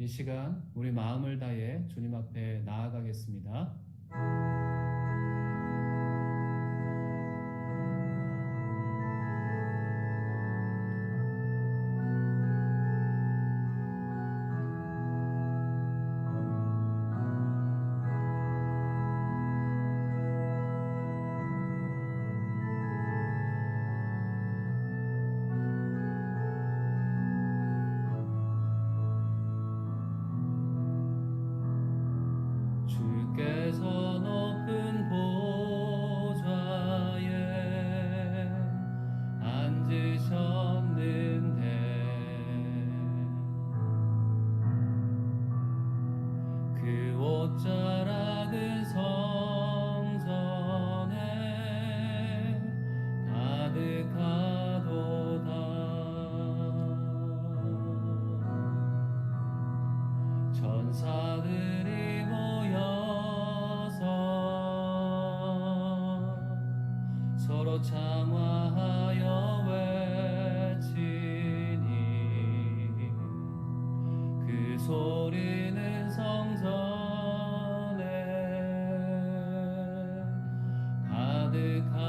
이 시간 우리 마음을 다해 주님 앞에 나아가겠습니다. 주께서 높은 보좌에 앉으셨는데 그 옷자락은 성전에 가득하도다. 천사들이 모여서 서로 장화하여 외치니 그 소리는 성전에 가득하도다.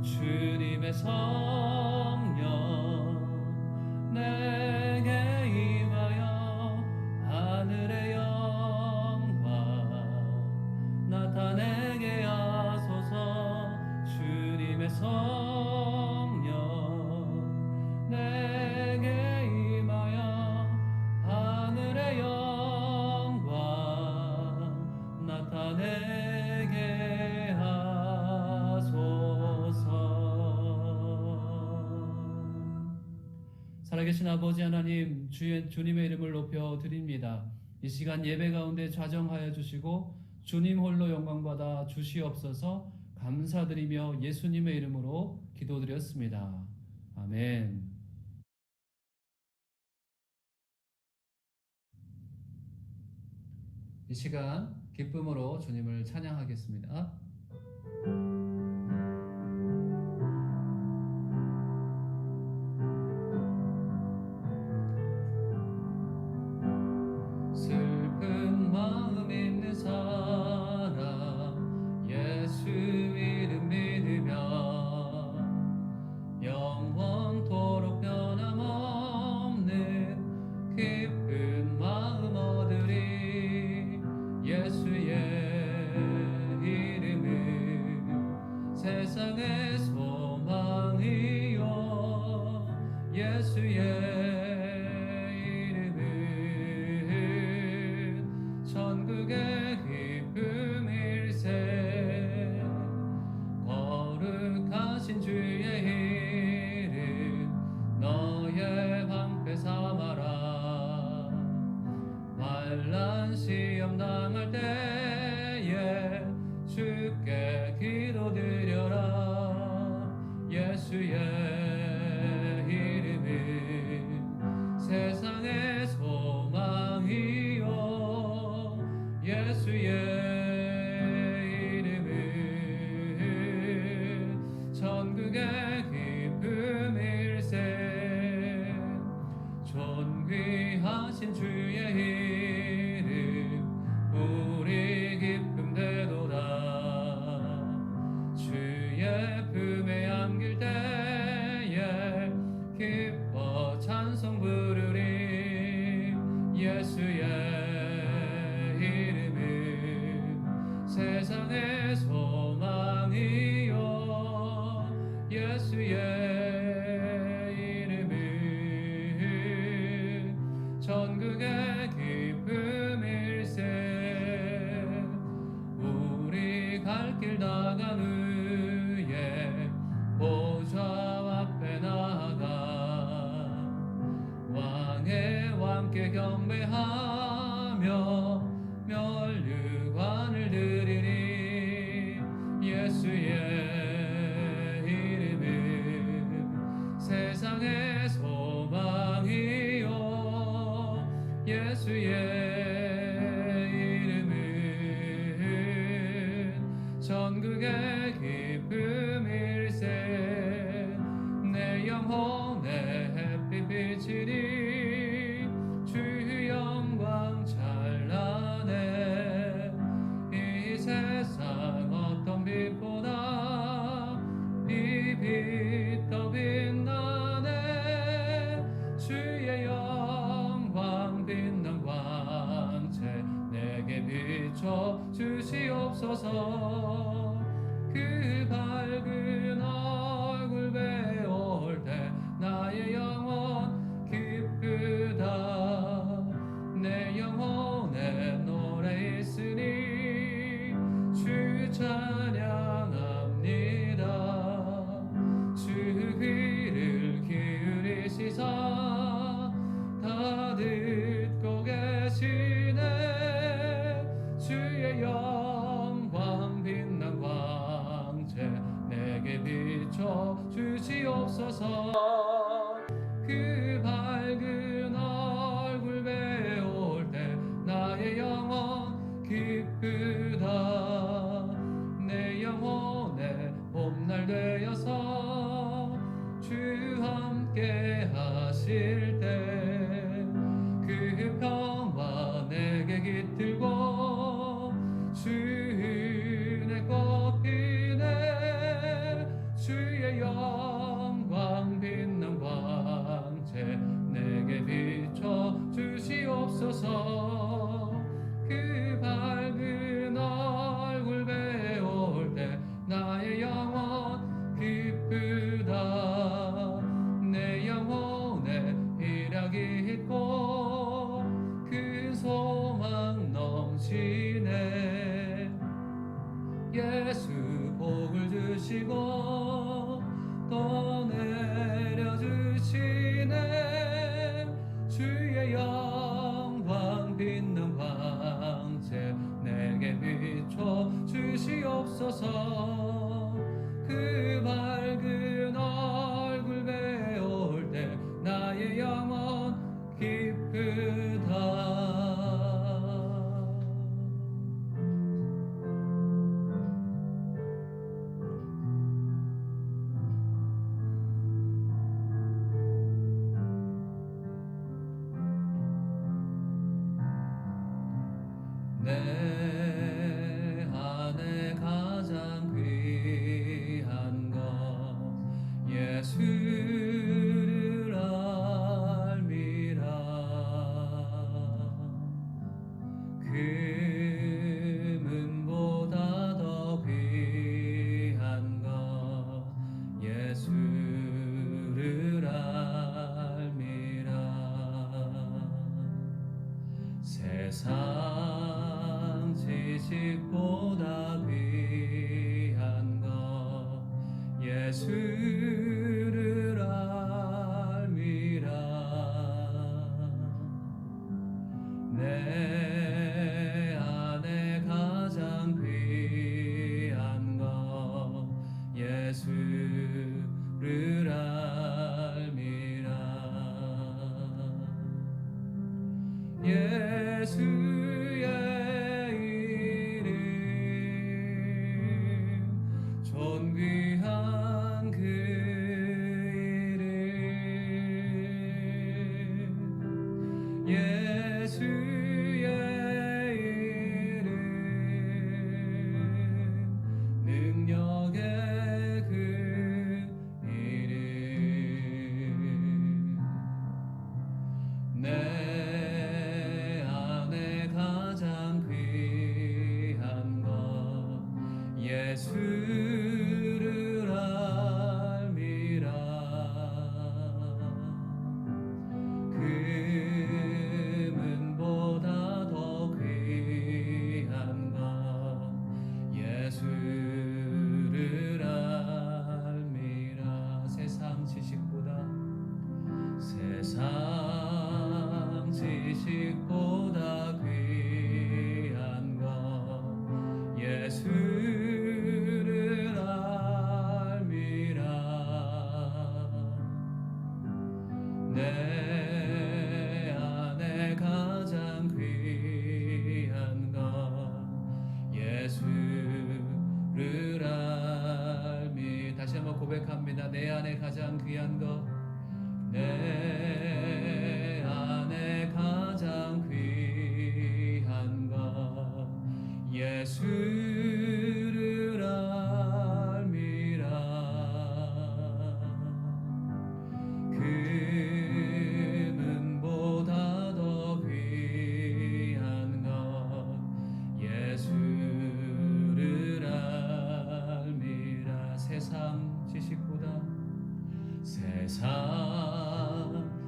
주님의 성령 내게 임하여 하늘의 영광 나타내게 하소서. 주님의 성령 내게 임하여 하늘의 영광 나타내게 하소서. 살아계신 아버지 하나님, 주님의 이름을 높여 드립니다. 이 시간 예배 가운데 좌정하여 주시고 주님 홀로 영광받아 주시옵소서. 감사드리며 예수님의 이름으로 기도드렸습니다. 아멘. 이 시간 기쁨으로 주님을 찬양하겠습니다. 슬픈 마음 있는 사람 예수 이름 믿으며 영원토록 변함없는 기쁜 마음 얻으리. 예수의 이름은 세상의 소망이요 예수의 천국의 기쁨일세. 거룩하신 주의 이름 너의 방패 삼아라. 환난 시험 당할 때에 주께 기도드려라. 예수의 이름은 세상의 소망이요 예수의 이름은 천국의 기쁨일세. 존귀하신 주의 이름 우리 기쁨 되도다. 주의 품에 안길 때에 기뻐 찬송 부르리. 세상의 소망이요 예수의 이름은 전국의 기쁨일세. 우리 갈 길 나간 후에 보좌 앞에 나가 왕의 왕께 경배하며 멸류관을 드리니 예수의 이름은 세상의 소망이요 예수의 이름은 전국의 기쁨일세. 내 영혼의 햇빛 비치니 주 영광 찬란해. 이 세상 어떤 빛보다 이 빛 더 빛나네. 주의 영광 빛난 광채 내게 비춰 주시옵소서. 그 밝은 얼굴 배울 때 나의 영혼 기쁘다. 내 영혼에 노래 있으니 주 찬양합니다. 주 귀를 기울이시사 다 듣고 계시네. 주의 영광 빛난 광채 내게 비춰 주시옵소서. 그 밝은 얼굴 배울 때 나의 영혼 기쁘다. 내 영혼의 봄날 되어서 주 함께 하실 때 그 평화 내게 깃들고 주 은혜 꽃피네. 주의 영광 빛난 광채 내게 비춰 주시옵소서. 그 밝은 얼굴 배울 때 나의 영혼 기쁘다. 내 영혼에 희락이 있고 그 소망 넘치네. 예수 복을 주시고 또 내려주시네. 주의 영광 빛난 광채 내게 비춰 주시옵소서. 그 밝은 얼굴 배울 때 나의 영혼 기쁘다. 내 안에 가장 귀한 것 예수를 알미라. 금은보다 더 귀한 것 예수를 알미라. 세상 지식보다 귀한 것 예수를 알미라. 내 안에 가장 귀한 것 예수를 알미라. 예수의 이름 예수를 알미라. 금은보다 더 귀한 것 예수를 알미라. 세상 지식보다 귀한 것 예수를 알미라. 내 안에 가장 귀한 것 예수를 알미. 다시 한번 고백합니다. 내 안에 가장 귀한 것, 내 안에 가장 귀한 것 예수를 알미라. 금은보다 더 귀한 것 예수를 알미라. 세상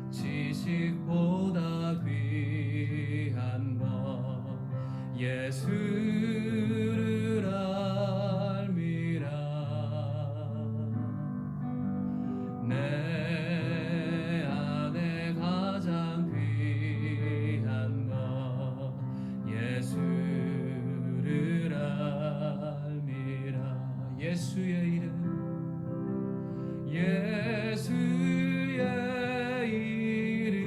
지식보다 귀한 것 예수를 알미라. 내 안에 가장 귀한 것 예수를 알미라. 예수의 이름, 예수의 이름,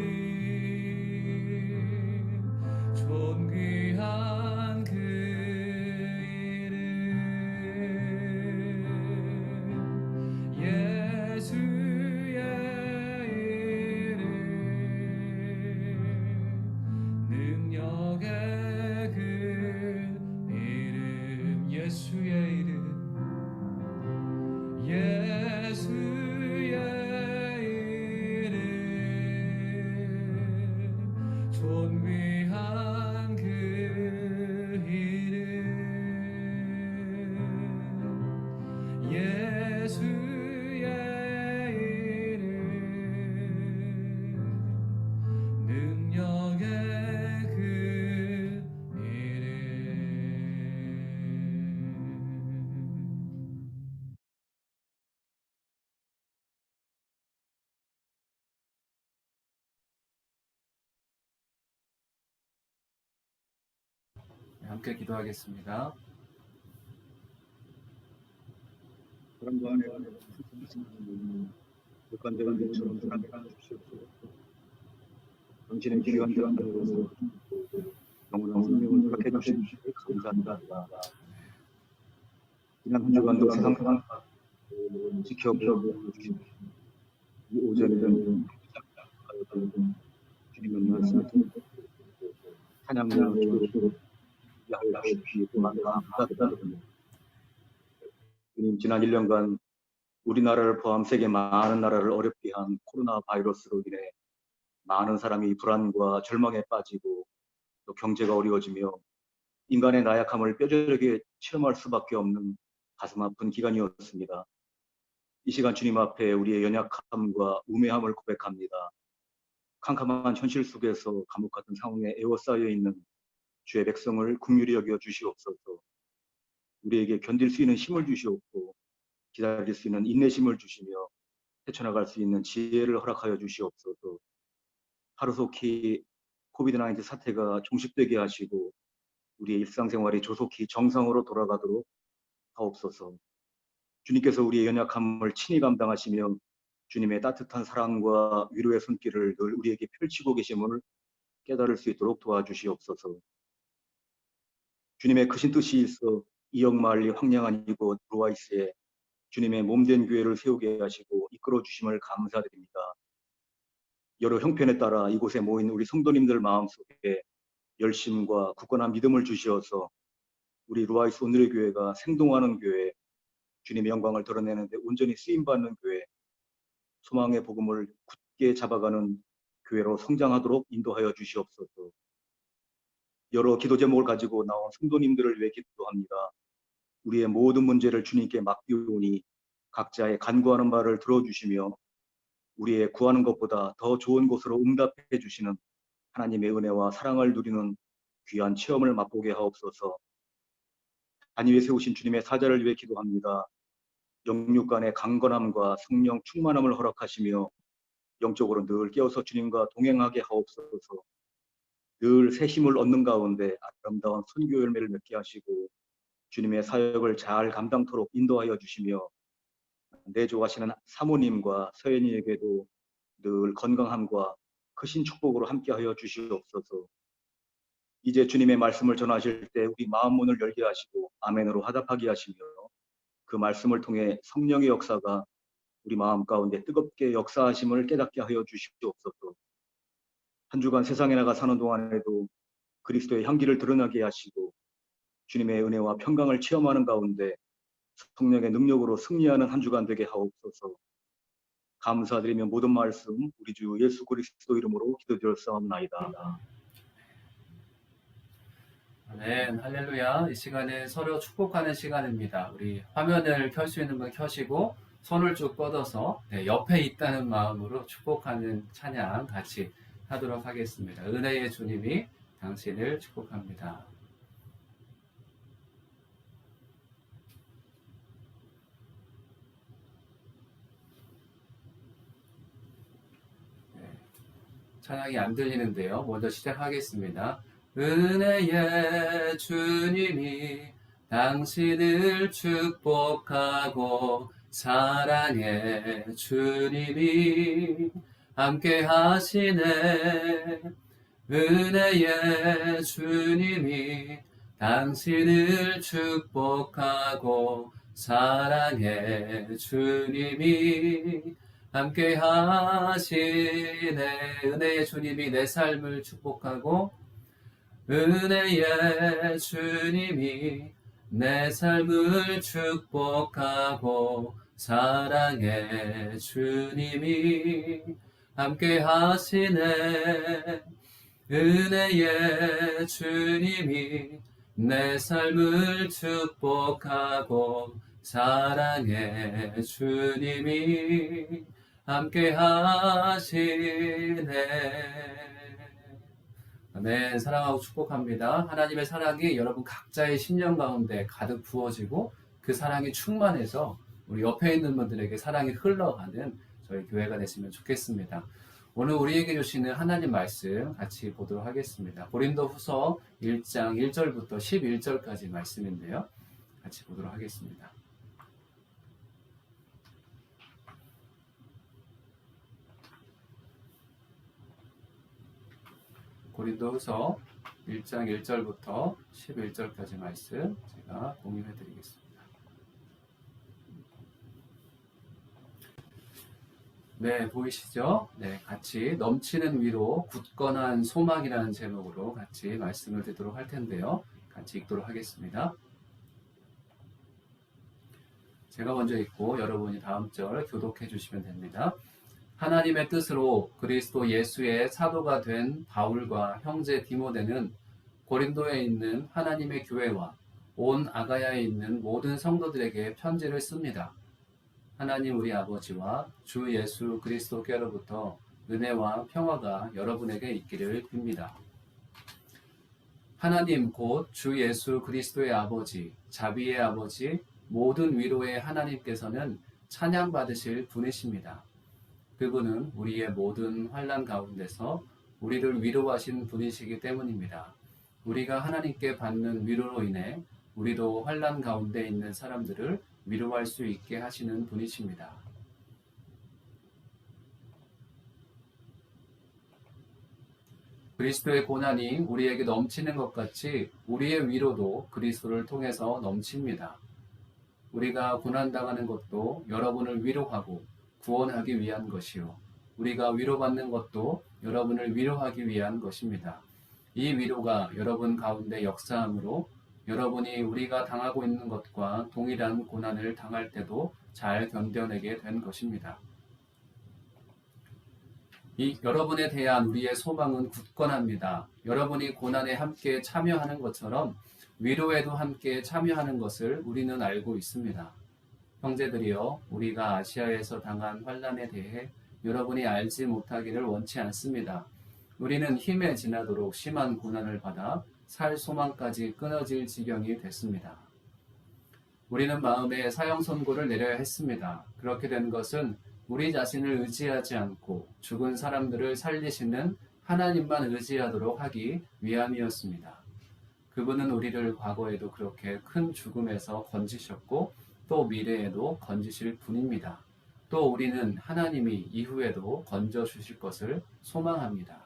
존귀한 그 이름, 예수의 이름, 능력의 그 이름, 예수의 이름, 예수의 이름, 존귀한 그 이름, 예수의 이름, 능력의 그 이름. 함께 기도하겠습니다. 사람도 안에 객관적인 것처럼 사랑해 주시옵소서. 당신의 귀한 자들로 영원한 생명을 허락해 주신 감사합니다. 지난 한 주간도 세상 지켜보고 이 오전에는 주님의 말씀을 통해 찬양과 기도로 야외 감사드립니다. 주님, 지난 1년간 우리나라를 포함 세계 많은 나라를 어렵게 한 코로나 바이러스로 인해 많은 사람이 불안과 절망에 빠지고 또 경제가 어려워지며 인간의 나약함을 뼈저리게 체험할 수밖에 없는 가슴 아픈 기간이었습니다. 이 시간 주님 앞에 우리의 연약함과 우매함을 고백합니다. 캄캄한 현실 속에서 감옥 같은 상황에 에워싸여 있는 주의 백성을 긍휼히 여겨 주시옵소서. 우리에게 견딜 수 있는 힘을 주시옵고 기다릴 수 있는 인내심을 주시며 헤쳐나갈 수 있는 지혜를 허락하여 주시옵소서. 하루속히 코비드-19 사태가 종식되게 하시고 우리의 일상생활이 조속히 정상으로 돌아가도록 하옵소서. 주님께서 우리의 연약함을 친히 감당하시며 주님의 따뜻한 사랑과 위로의 손길을 늘 우리에게 펼치고 계심을 깨달을 수 있도록 도와주시옵소서. 주님의 크신 뜻이 있어 이역마을리 황량한 이곳 루아이스에 주님의 몸된 교회를 세우게 하시고 이끌어 주심을 감사드립니다. 여러 형편에 따라 이곳에 모인 우리 성도님들 마음속에 열심과 굳건한 믿음을 주시어서 우리 루아이스 오늘의 교회가 생동하는 교회, 주님의 영광을 드러내는데 온전히 쓰임받는 교회, 소망의 복음을 굳게 잡아가는 교회로 성장하도록 인도하여 주시옵소서. 여러 기도 제목을 가지고 나온 성도님들을 위해 기도합니다. 우리의 모든 문제를 주님께 맡기오니 각자의 간구하는 바를 들어주시며 우리의 구하는 것보다 더 좋은 곳으로 응답해 주시는 하나님의 은혜와 사랑을 누리는 귀한 체험을 맛보게 하옵소서. 단위에 세우신 주님의 사자를 위해 기도합니다. 영육 간의 강건함과 성령 충만함을 허락하시며 영적으로 늘 깨어서 주님과 동행하게 하옵소서. 늘 새 힘을 얻는 가운데 아름다운 선교 열매를 맺게 하시고 주님의 사역을 잘 감당토록 인도하여 주시며 내조하시는 사모님과 서연이에게도 늘 건강함과 크신 축복으로 함께하여 주시옵소서. 이제 주님의 말씀을 전하실 때 우리 마음 문을 열게 하시고 아멘으로 화답하게 하시며 그 말씀을 통해 성령의 역사가 우리 마음 가운데 뜨겁게 역사하심을 깨닫게 하여 주시옵소서. 한 주간 세상에 나가 사는 동안에도 그리스도의 향기를 드러나게 하시고 주님의 은혜와 평강을 체험하는 가운데 성령의 능력으로 승리하는 한 주간 되게 하옵소서. 감사드리며 모든 말씀 우리 주 예수 그리스도 이름으로 기도드렸사옵나이다. 아멘, 할렐루야. 이 시간은 서로 축복하는 시간입니다. 우리 화면을 켤 수 있는 분 켜시고 손을 쭉 뻗어서 옆에 있다는 마음으로 축복하는 찬양 같이 하도록 하겠습니다. 은혜의 주님이 당신을 축복합니다. 찬양이 안 들리는데요. 먼저 시작하겠습니다. 은혜의 주님이 당신을 축복하고 사랑의 주님이 함께 하시네. 은혜의 주님이 당신을 축복하고 사랑의 주님이 함께 하시네. 은혜의 주님이 내 삶을 축복하고 은혜의 주님이 내 삶을 축복하고 사랑의 주님이 함께 하시네. 은혜의 주님이 내 삶을 축복하고 사랑의 주님이 함께 하시네. 아멘. 사랑하고 축복합니다. 하나님의 사랑이 여러분 각자의 심령 가운데 가득 부어지고 그 사랑이 충만해서 우리 옆에 있는 분들에게 사랑이 흘러가는 저희 교회가 됐으면 좋겠습니다. 오늘 우리에게 주시는 하나님 말씀 같이 보도록 하겠습니다. 고린도후서 1장 1절부터 11절까지 말씀인데요. 같이 보도록 하겠습니다. 고린도후서 1장 1절부터 11절까지 말씀 제가 공유해 드리겠습니다. 네, 보이시죠? 네, 같이 넘치는 위로 굳건한 소망이라는 제목으로 같이 말씀을 듣도록 할 텐데요. 같이 읽도록 하겠습니다. 제가 먼저 읽고 여러분이 다음 절 교독해 주시면 됩니다. 하나님의 뜻으로 그리스도 예수의 사도가 된 바울과 형제 디모데는 고린도에 있는 하나님의 교회와 온 아가야에 있는 모든 성도들에게 편지를 씁니다. 하나님 우리 아버지와 주 예수 그리스도께로부터 은혜와 평화가 여러분에게 있기를 빕니다. 하나님 곧 주 예수 그리스도의 아버지, 자비의 아버지, 모든 위로의 하나님께서는 찬양받으실 분이십니다. 그분은 우리의 모든 환난 가운데서 우리를 위로하신 분이시기 때문입니다. 우리가 하나님께 받는 위로로 인해 우리도 환난 가운데 있는 사람들을 위로할 수 있게 하시는 분이십니다. 그리스도의 고난이 우리에게 넘치는 것 같이 우리의 위로도 그리스도를 통해서 넘칩니다. 우리가 고난당하는 것도 여러분을 위로하고 구원하기 위한 것이요. 우리가 위로받는 것도 여러분을 위로하기 위한 것입니다. 이 위로가 여러분 가운데 역사함으로 여러분이 우리가 당하고 있는 것과 동일한 고난을 당할 때도 잘 견뎌내게 된 것입니다. 여러분에 대한 우리의 소망은 굳건합니다. 여러분이 고난에 함께 참여하는 것처럼 위로에도 함께 참여하는 것을 우리는 알고 있습니다. 형제들이여, 우리가 아시아에서 당한 환난에 대해 여러분이 알지 못하기를 원치 않습니다. 우리는 힘에 지나도록 심한 고난을 받아 살 소망까지 끊어질 지경이 됐습니다. 우리는 마음에 사형 선고를 내려야 했습니다. 그렇게 된 것은 우리 자신을 의지하지 않고 죽은 사람들을 살리시는 하나님만 의지하도록 하기 위함이었습니다. 그분은 우리를 과거에도 그렇게 큰 죽음에서 건지셨고 또 미래에도 건지실 분입니다. 또 우리는 하나님이 이후에도 건져주실 것을 소망합니다.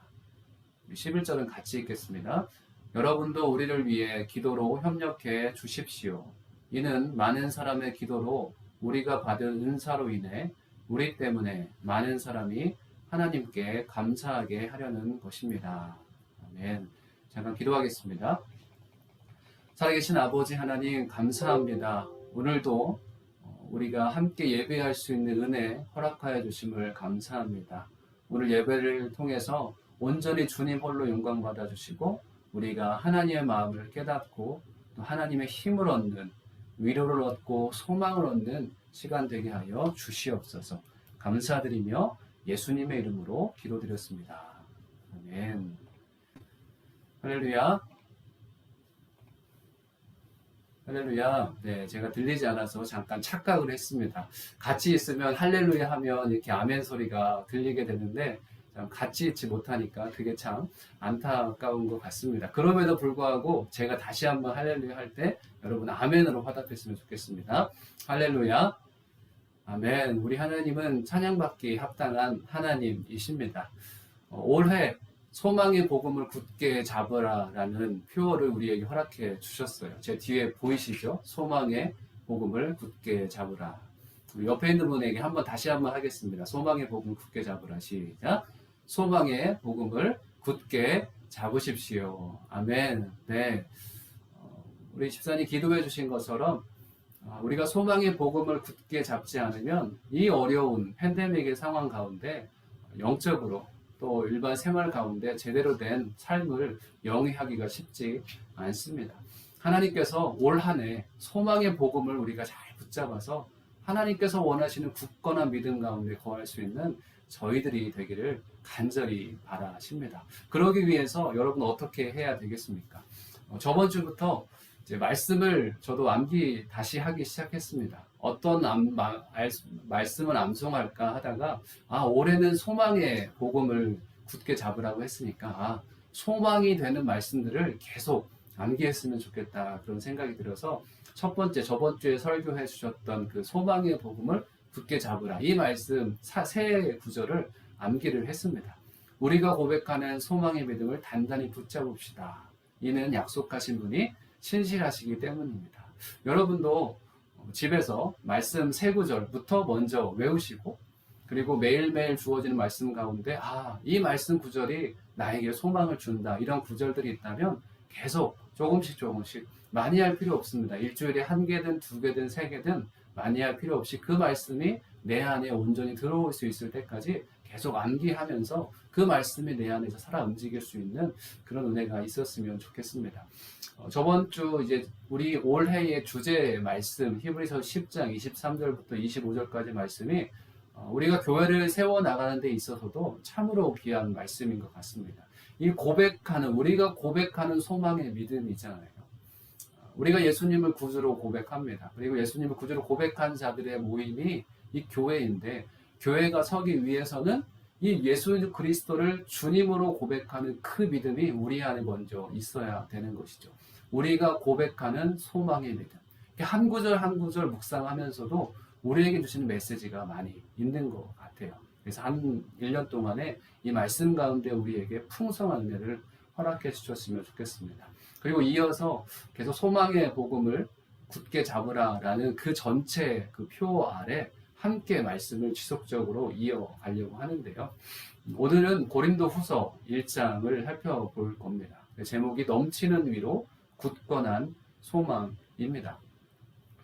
11절은 같이 읽겠습니다. 여러분도 우리를 위해 기도로 협력해 주십시오. 이는 많은 사람의 기도로 우리가 받은 은사로 인해 우리 때문에 많은 사람이 하나님께 감사하게 하려는 것입니다. 아멘. 잠깐 기도하겠습니다. 살아계신 아버지 하나님, 감사합니다. 오늘도 우리가 함께 예배할 수 있는 은혜 허락하여 주심을 감사합니다. 오늘 예배를 통해서 온전히 주님 홀로 영광 받아 주시고 우리가 하나님의 마음을 깨닫고 또 하나님의 힘을 얻는, 위로를 얻고 소망을 얻는 시간 되게 하여 주시옵소서. 감사드리며 예수님의 이름으로 기도드렸습니다. 아멘. 할렐루야. 할렐루야. 네, 제가 들리지 않아서 잠깐 착각을 했습니다. 같이 있으면 할렐루야 하면 이렇게 아멘 소리가 들리게 되는데 같이 있지 못하니까 그게 참 안타까운 것 같습니다. 그럼에도 불구하고 제가 다시 한번 할렐루야 할 때 여러분 아멘으로 화답했으면 좋겠습니다. 할렐루야. 아멘. 우리 하나님은 찬양받기 합당한 하나님이십니다. 올해 소망의 복음을 굳게 잡으라 라는 표어를 우리에게 허락해 주셨어요. 제 뒤에 보이시죠? 소망의 복음을 굳게 잡으라. 우리 옆에 있는 분에게 다시 한번 하겠습니다. 소망의 복음을 굳게 잡으라. 시작. 소망의 복음을 굳게 잡으십시오. 아멘. 네. 우리 집사님 기도해 주신 것처럼 우리가 소망의 복음을 굳게 잡지 않으면 이 어려운 팬데믹의 상황 가운데 영적으로 또 일반 생활 가운데 제대로 된 삶을 영위하기가 쉽지 않습니다. 하나님께서 올 한 해 소망의 복음을 우리가 잘 붙잡아서 하나님께서 원하시는 굳건한 믿음 가운데 거할 수 있는 저희들이 되기를 간절히 바라십니다. 그러기 위해서 여러분 어떻게 해야 되겠습니까? 저번 주부터 이제 말씀을 저도 암기 다시 하기 시작했습니다. 어떤 말씀을 암송할까 하다가 올해는 소망의 복음을 굳게 잡으라고 했으니까 소망이 되는 말씀들을 계속 암기했으면 좋겠다 그런 생각이 들어서 첫 번째 저번 주에 설교해 주셨던 그 소망의 복음을 굳게 잡으라 이 말씀 세 구절을 암기를 했습니다. 우리가 고백하는 소망의 믿음을 단단히 붙잡읍시다. 이는 약속하신 분이 신실하시기 때문입니다. 여러분도 집에서 말씀 세 구절부터 먼저 외우시고 그리고 매일매일 주어지는 말씀 가운데 이 말씀 구절이 나에게 소망을 준다 이런 구절들이 있다면 계속 조금씩 많이 할 필요 없습니다. 일주일에 1개든 2개든 3개든 많이 할 필요 없이 그 말씀이 내 안에 온전히 들어올 수 있을 때까지 계속 암기하면서 그 말씀이 내 안에서 살아 움직일 수 있는 그런 은혜가 있었으면 좋겠습니다. 저번 주 이제 우리 올해의 주제 말씀 히브리서 10장 23절부터 25절까지 말씀이 우리가 교회를 세워 나가는 데 있어서도 참으로 귀한 말씀인 것 같습니다. 이 우리가 고백하는 소망의 믿음이잖아요. 우리가 예수님을 구주로 고백합니다. 그리고 예수님을 구주로 고백한 자들의 모임이 이 교회인데 교회가 서기 위해서는 이 예수 그리스도를 주님으로 고백하는 그 믿음이 우리 안에 먼저 있어야 되는 것이죠. 우리가 고백하는 소망의 믿음. 한 구절 한 구절 묵상하면서도 우리에게 주시는 메시지가 많이 있는 것 같아요. 그래서 한 1년 동안에 이 말씀 가운데 우리에게 풍성한 은혜를 허락해 주셨으면 좋겠습니다. 그리고 이어서 계속 소망의 복음을 굳게 잡으라라는 그 전체 그 표 아래 함께 말씀을 지속적으로 이어가려고 하는데요. 오늘은 고린도 후서 1장을 살펴볼 겁니다. 제목이 넘치는 위로 굳건한 소망입니다.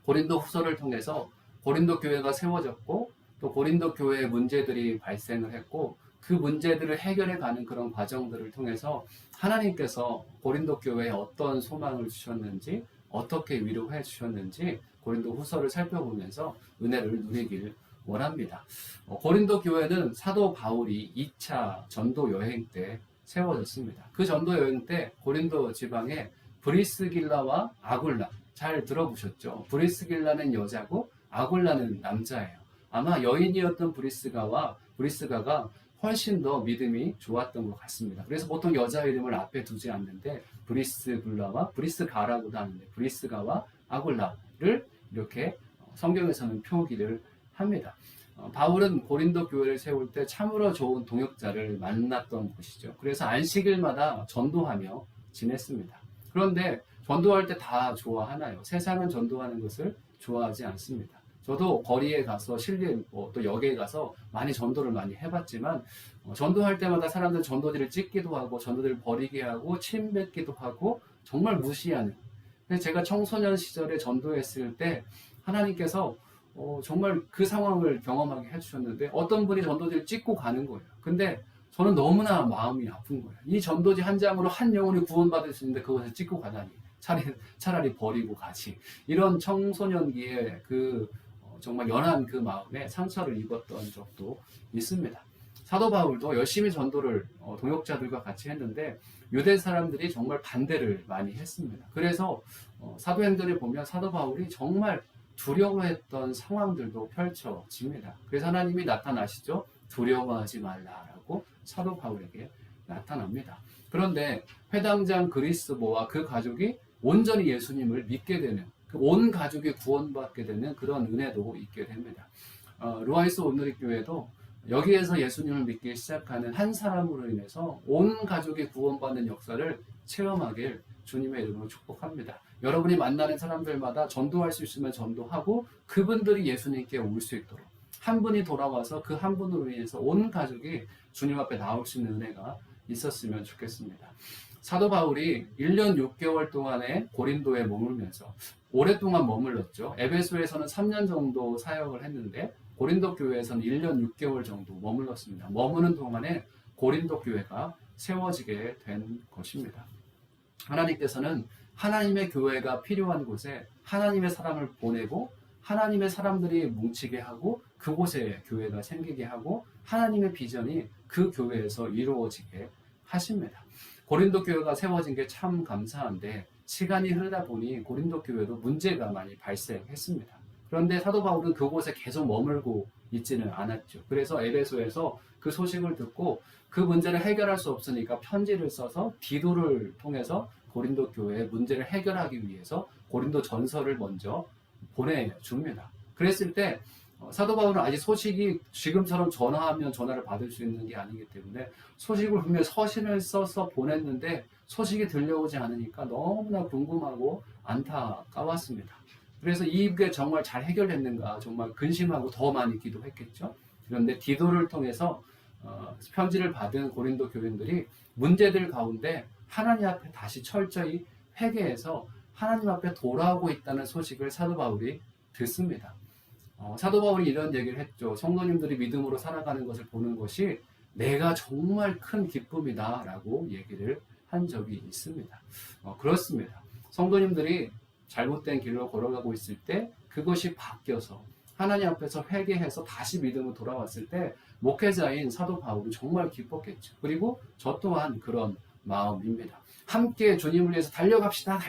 고린도 후서를 통해서 고린도 교회가 세워졌고 또 고린도 교회의 문제들이 발생을 했고 그 문제들을 해결해 가는 그런 과정들을 통해서 하나님께서 고린도 교회에 어떤 소망을 주셨는지, 어떻게 위로해 주셨는지 고린도 후서를 살펴보면서 은혜를 누리길 원합니다. 고린도 교회는 사도 바울이 2차 전도 여행 때 세워졌습니다. 그 전도 여행 때 고린도 지방에 브리스길라와 아굴라, 잘 들어보셨죠? 브리스길라는 여자고 아굴라는 남자예요. 아마 여인이었던 브리스가가 훨씬 더 믿음이 좋았던 것 같습니다. 그래서 보통 여자 이름을 앞에 두지 않는데 브리스굴라와 브리스가라고도 하는데 브리스가와 아굴라를 이렇게 성경에서는 표기를 합니다. 바울은 고린도 교회를 세울 때 참으로 좋은 동역자를 만났던 곳이죠. 그래서 안식일마다 전도하며 지냈습니다. 그런데 전도할 때 다 좋아하나요? 세상은 전도하는 것을 좋아하지 않습니다. 저도 거리에 가서 또 역에 가서 많이 전도를 많이 해봤지만 전도할 때마다 사람들 전도지를 찍기도 하고 전도지를 버리게 하고 침 뱉기도 하고 정말 무시하는. 제가 청소년 시절에 전도했을 때 하나님께서 정말 그 상황을 경험하게 해주셨는데 어떤 분이 전도지를 찍고 가는 거예요. 근데 저는 너무나 마음이 아픈 거예요. 이 전도지 한 장으로 한 영혼이 구원받을 수 있는데 그것을 찍고 가다니 차라리 버리고 가지. 이런 청소년기에 정말 연한 그 마음에 상처를 입었던 적도 있습니다. 사도 바울도 열심히 전도를 동역자들과 같이 했는데 유대 사람들이 정말 반대를 많이 했습니다. 그래서 사도행전에 보면 사도 바울이 정말 두려워했던 상황들도 펼쳐집니다. 그래서 하나님이 나타나시죠. 두려워하지 말라라고 사도 바울에게 나타납니다. 그런데 회당장 그리스보와 그 가족이 온전히 예수님을 믿게 되는, 온 가족이 구원받게 되는 그런 은혜도 있게 됩니다. 루아이스 온누리 교회도 여기에서 예수님을 믿기 시작하는 한 사람으로 인해서 온 가족이 구원받는 역사를 체험하길 주님의 이름으로 축복합니다. 여러분이 만나는 사람들마다 전도할 수 있으면 전도하고 그분들이 예수님께 올 수 있도록 한 분이 돌아와서 그 한 분으로 인해서 온 가족이 주님 앞에 나올 수 있는 은혜가 있었으면 좋겠습니다. 사도 바울이 1년 6개월 동안에 고린도에 머물면서 오랫동안 머물렀죠. 에베소에서는 3년 정도 사역을 했는데 고린도 교회에서는 1년 6개월 정도 머물렀습니다. 머무는 동안에 고린도 교회가 세워지게 된 것입니다. 하나님께서는 하나님의 교회가 필요한 곳에 하나님의 사람을 보내고 하나님의 사람들이 뭉치게 하고 그곳에 교회가 생기게 하고 하나님의 비전이 그 교회에서 이루어지게 하십니다. 고린도 교회가 세워진 게 참 감사한데 시간이 흐르다 보니 고린도 교회도 문제가 많이 발생했습니다. 그런데 사도 바울은 그곳에 계속 머물고 있지는 않았죠. 그래서 에베소에서 그 소식을 듣고 그 문제를 해결할 수 없으니까 편지를 써서 디도를 통해서 고린도 교회의 문제를 해결하기 위해서 고린도 전서를 먼저 보내줍니다. 그랬을 때 사도 바울은 아직 소식이 지금처럼 전화하면 전화를 받을 수 있는 게 아니기 때문에 소식을 분명히 서신을 써서 보냈는데 소식이 들려오지 않으니까 너무나 궁금하고 안타까웠습니다. 그래서 이게 정말 잘 해결됐는가 정말 근심하고 더 많이 기도했겠죠. 그런데 디도를 통해서 편지를 받은 고린도 교인들이 문제들 가운데 하나님 앞에 다시 철저히 회개해서 하나님 앞에 돌아오고 있다는 소식을 사도 바울이 듣습니다. 사도 바울이 이런 얘기를 했죠. 성도님들이 믿음으로 살아가는 것을 보는 것이 내가 정말 큰 기쁨이다 라고 얘기를 한 적이 있습니다. 그렇습니다. 성도님들이 잘못된 길로 걸어가고 있을 때 그것이 바뀌어서 하나님 앞에서 회개해서 다시 믿음으로 돌아왔을 때 목회자인 사도 바울은 정말 기뻤겠죠. 그리고 저 또한 그런 마음입니다. 함께 주님을 위해서 달려갑시다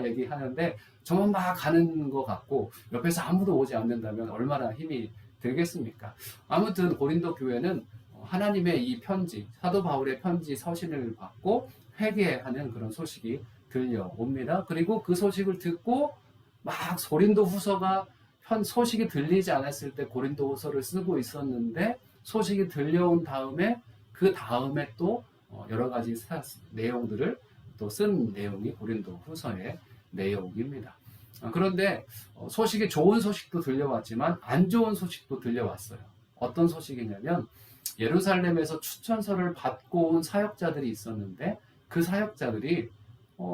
얘기하는데 저만 막 가는 것 같고 옆에서 아무도 오지 않는다면 얼마나 힘이 들겠습니까? 아무튼 고린도 교회는 하나님의 이 편지, 사도 바울의 편지 서신을 받고 회개하는 그런 소식이 들려옵니다. 그리고 그 소식을 듣고 막 고린도 후서가 소식이 들리지 않았을 때 고린도 후서를 쓰고 있었는데 소식이 들려온 다음에 그 다음에 또 여러 가지 내용들을 또 쓴 내용이 고린도 후서의 내용입니다. 그런데 소식이 좋은 소식도 들려왔지만 안 좋은 소식도 들려왔어요. 어떤 소식이냐면 예루살렘에서 추천서를 받고 온 사역자들이 있었는데 그 사역자들이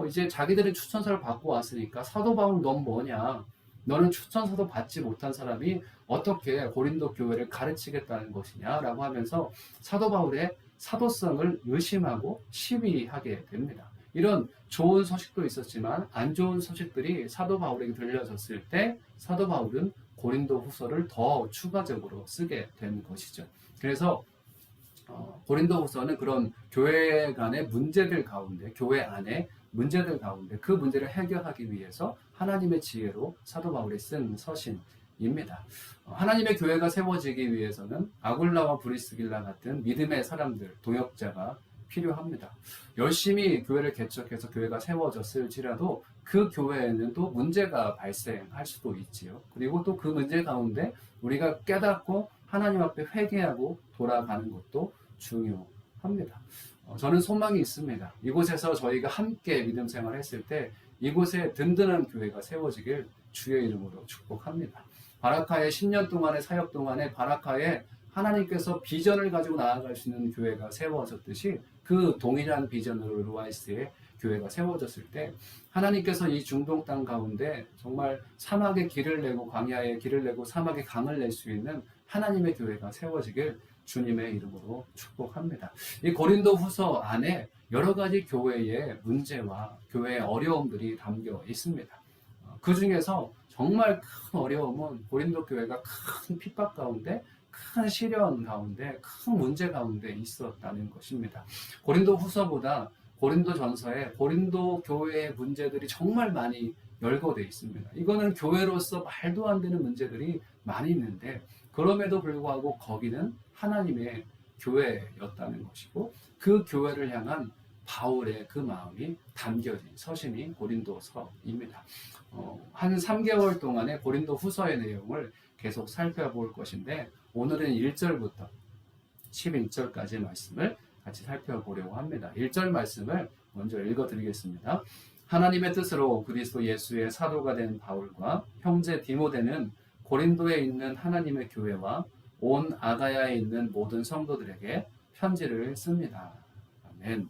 이제 자기들이 추천서를 받고 왔으니까 사도 바울 넌 뭐냐? 너는 추천서도 받지 못한 사람이 어떻게 고린도 교회를 가르치겠다는 것이냐라고 하면서 사도 바울의 사도성을 의심하고 시비하게 됩니다. 이런 좋은 소식도 있었지만 안 좋은 소식들이 사도 바울에게 들려졌을 때 사도 바울은 고린도 후서를 더 추가적으로 쓰게 된 것이죠. 그래서 고린도 후서는 그런 교회 간의 문제들 가운데, 교회 안에 문제들 가운데 그 문제를 해결하기 위해서 하나님의 지혜로 사도 바울이 쓴 서신입니다. 하나님의 교회가 세워지기 위해서는 아굴라와 브리스길라 같은 믿음의 사람들, 동역자가 필요합니다. 열심히 교회를 개척해서 교회가 세워졌을지라도 그 교회에는 또 문제가 발생할 수도 있지요. 그리고 또 그 문제 가운데 우리가 깨닫고 하나님 앞에 회개하고 돌아가는 것도 중요합니다. 저는 소망이 있습니다. 이곳에서 저희가 함께 믿음 생활했을 때 이곳에 든든한 교회가 세워지길 주의 이름으로 축복합니다. 바라카의 10년 동안의 사역 동안에 바라카에 하나님께서 비전을 가지고 나아갈 수 있는 교회가 세워졌듯이 그 동일한 비전으로 루아이스의 교회가 세워졌을 때 하나님께서 이 중동 땅 가운데 정말 사막에 길을 내고 광야에 길을 내고 사막에 강을 낼 수 있는 하나님의 교회가 세워지길 주님의 이름으로 축복합니다. 이 고린도 후서 안에 여러 가지 교회의 문제와 교회의 어려움들이 담겨 있습니다. 그 중에서 정말 큰 어려움은 고린도 교회가 큰 핍박 가운데, 큰 시련 가운데, 큰 문제 가운데 있었다는 것입니다. 고린도 후서보다 고린도 전서에 고린도 교회의 문제들이 정말 많이 열거되어 있습니다. 이거는 교회로서 말도 안 되는 문제들이 많이 있는데 그럼에도 불구하고 거기는 하나님의 교회였다는 것이고 그 교회를 향한 바울의 그 마음이 담겨진 서신이 고린도서입니다. 한 3개월 동안의 고린도 후서의 내용을 계속 살펴볼 것인데 오늘은 1절부터 11절까지의 말씀을 같이 살펴보려고 합니다. 1절 말씀을 먼저 읽어드리겠습니다. 하나님의 뜻으로 그리스도 예수의 사도가 된 바울과 형제 디모데는 고린도에 있는 하나님의 교회와 온 아가야에 있는 모든 성도들에게 편지를 씁니다. 아멘.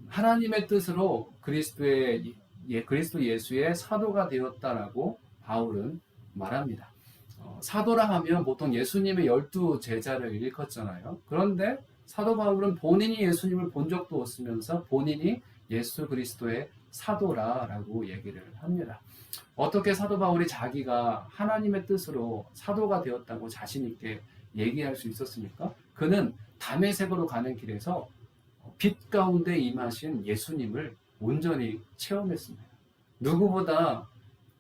하나님의 뜻으로 그리스도 예수의 사도가 되었다라고 바울은 말합니다. 사도라 하면 보통 예수님의 12제자를 일컫잖아요. 그런데 사도 바울은 본인이 예수님을 본 적도 없으면서 본인이 예수 그리스도의 사도라라고 얘기를 합니다. 어떻게 사도 바울이 자기가 하나님의 뜻으로 사도가 되었다고 자신 있게 얘기할 수 있었습니까? 그는 다메섹으로 가는 길에서 빛 가운데 임하신 예수님을 온전히 체험했습니다. 누구보다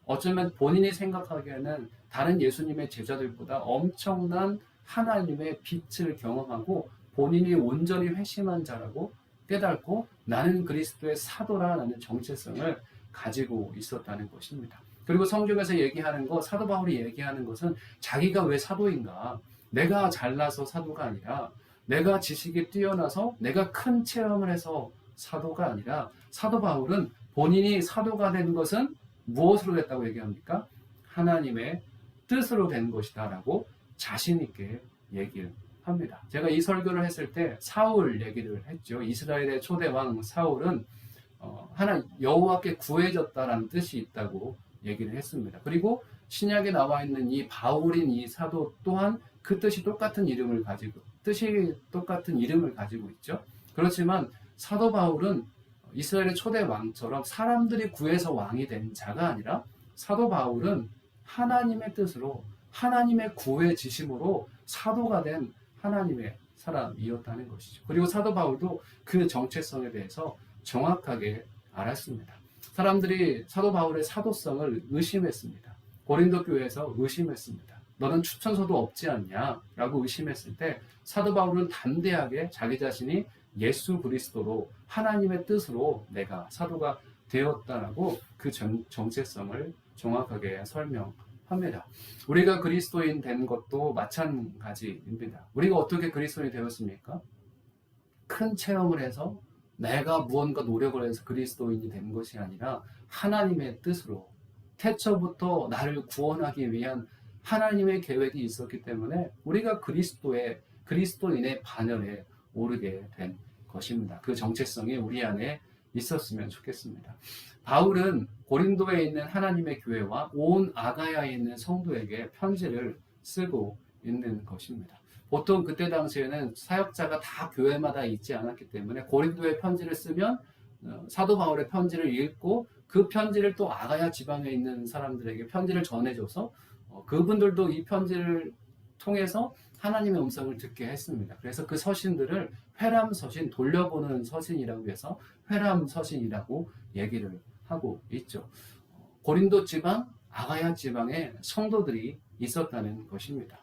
어쩌면 본인이 생각하기에는 다른 예수님의 제자들보다 엄청난 하나님의 빛을 경험하고 본인이 온전히 회심한 자라고 깨닫고 나는 그리스도의 사도라는 정체성을 가지고 있었다는 것입니다. 그리고 성경에서 얘기하는 것, 사도 바울이 얘기하는 것은 자기가 왜 사도인가? 내가 잘나서 사도가 아니라 내가 지식이 뛰어나서 내가 큰 체험을 해서 사도가 아니라 사도 바울은 본인이 사도가 된 것은 무엇으로 됐다고 얘기합니까? 하나님의 뜻으로 된 것이다 라고 자신 있게 얘기를 합니다. 제가 이 설교를 했을 때 사울 얘기를 했죠. 이스라엘의 초대왕 사울은 여호와께 구해졌다라는 뜻이 있다고 얘기를 했습니다. 그리고 신약에 나와 있는 이 바울인 이 사도 또한 그 뜻이 똑같은 이름을 가지고 있죠. 그렇지만 사도 바울은 이스라엘의 초대 왕처럼 사람들이 구해서 왕이 된 자가 아니라 사도 바울은 하나님의 뜻으로 하나님의 구해지심으로 사도가 된 하나님의 사람이었다는 것이죠. 그리고 사도 바울도 그 정체성에 대해서 정확하게 알았습니다. 사람들이 사도 바울의 사도성을 의심했습니다. 고린도 교회에서 의심했습니다. 너는 추천서도 없지 않냐? 라고 의심했을 때 사도 바울은 담대하게 자기 자신이 예수 그리스도로 하나님의 뜻으로 내가 사도가 되었다라고 그 정체성을 정확하게 설명합니다. 우리가 그리스도인 된 것도 마찬가지입니다. 우리가 어떻게 그리스도인이 되었습니까? 큰 체험을 해서 내가 무언가 노력을 해서 그리스도인이 된 것이 아니라 하나님의 뜻으로 태초부터 나를 구원하기 위한 하나님의 계획이 있었기 때문에 우리가 그리스도인의 반열에 오르게 된 것입니다. 그 정체성이 우리 안에 있었으면 좋겠습니다. 바울은 고린도에 있는 하나님의 교회와 온 아가야에 있는 성도에게 편지를 쓰고 있는 것입니다. 보통 그때 당시에는 사역자가 다 교회마다 있지 않았기 때문에 고린도에 편지를 쓰면 사도 바울의 편지를 읽고 그 편지를 또 아가야 지방에 있는 사람들에게 편지를 전해줘서 그분들도 이 편지를 통해서 하나님의 음성을 듣게 했습니다. 그래서 그 서신들을 회람서신, 돌려보는 서신이라고 해서 회람서신이라고 얘기를 하고 있죠. 고린도 지방, 아가야 지방에 성도들이 있었다는 것입니다.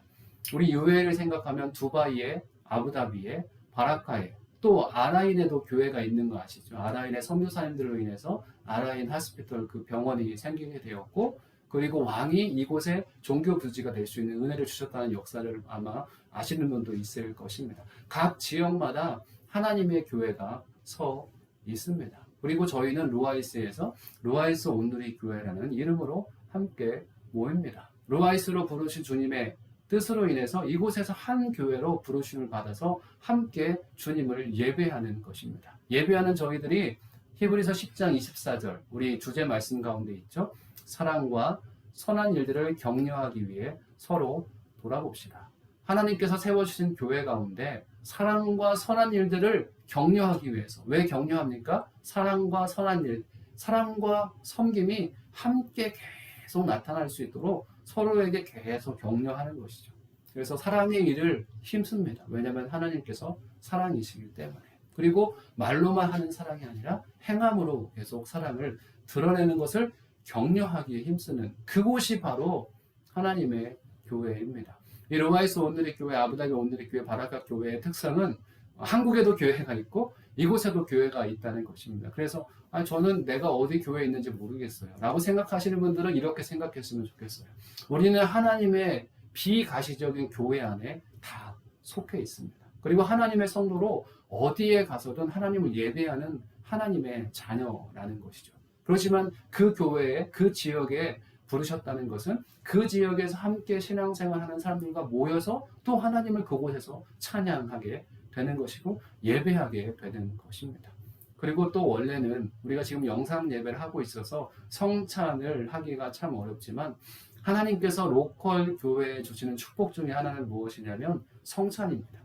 우리 UA를 생각하면 두바이에, 아부다비에, 바라카에, 또 아라인에도 교회가 있는 거 아시죠? 아라인의 선교사님들로 인해서 아라인 하스피털 그 병원이 생기게 되었고, 그리고 왕이 이곳에 종교 부지가 될 수 있는 은혜를 주셨다는 역사를 아마 아시는 분도 있을 것입니다. 각 지역마다 하나님의 교회가 서 있습니다. 그리고 저희는 루아이스에서 루아이스 온누리 교회라는 이름으로 함께 모입니다. 루아이스로 부르신 주님의 뜻으로 인해서 이곳에서 한 교회로 부르심을 받아서 함께 주님을 예배하는 것입니다. 예배하는 저희들이 히브리서 10장 24절 우리 주제 말씀 가운데 있죠. 사랑과 선한 일들을 격려하기 위해 서로 돌아봅시다. 하나님께서 세워주신 교회 가운데 사랑과 선한 일들을 격려하기 위해서, 왜 격려합니까? 사랑과 선한 일, 사랑과 섬김이 함께 계속 나타날 수 있도록 서로에게 계속 격려하는 것이죠. 그래서 사랑의 일을 힘씁니다. 왜냐하면 하나님께서 사랑이시기 때문에. 그리고 말로만 하는 사랑이 아니라 행함으로 계속 사랑을 드러내는 것을 격려하기에 힘쓰는 그곳이 바로 하나님의 교회입니다. 이 루아이스 온누리 교회, 아부다비 온누리 교회, 바라카 교회의 특성은 한국에도 교회가 있고 이곳에도 교회가 있다는 것입니다. 그래서 저는 내가 어디 교회에 있는지 모르겠어요 라고 생각하시는 분들은 이렇게 생각했으면 좋겠어요. 우리는 하나님의 비가시적인 교회 안에 다 속해 있습니다. 그리고 하나님의 성도로 어디에 가서든 하나님을 예배하는 하나님의 자녀라는 것이죠. 그렇지만 그 교회에, 그 지역에 부르셨다는 것은 그 지역에서 함께 신앙생활하는 사람들과 모여서 또 하나님을 그곳에서 찬양하게 되는 것이고 예배하게 되는 것입니다. 그리고 또 원래는 우리가 지금 영상 예배를 하고 있어서 성찬을 하기가 참 어렵지만 하나님께서 로컬 교회에 주시는 축복 중에 하나는 무엇이냐면 성찬입니다.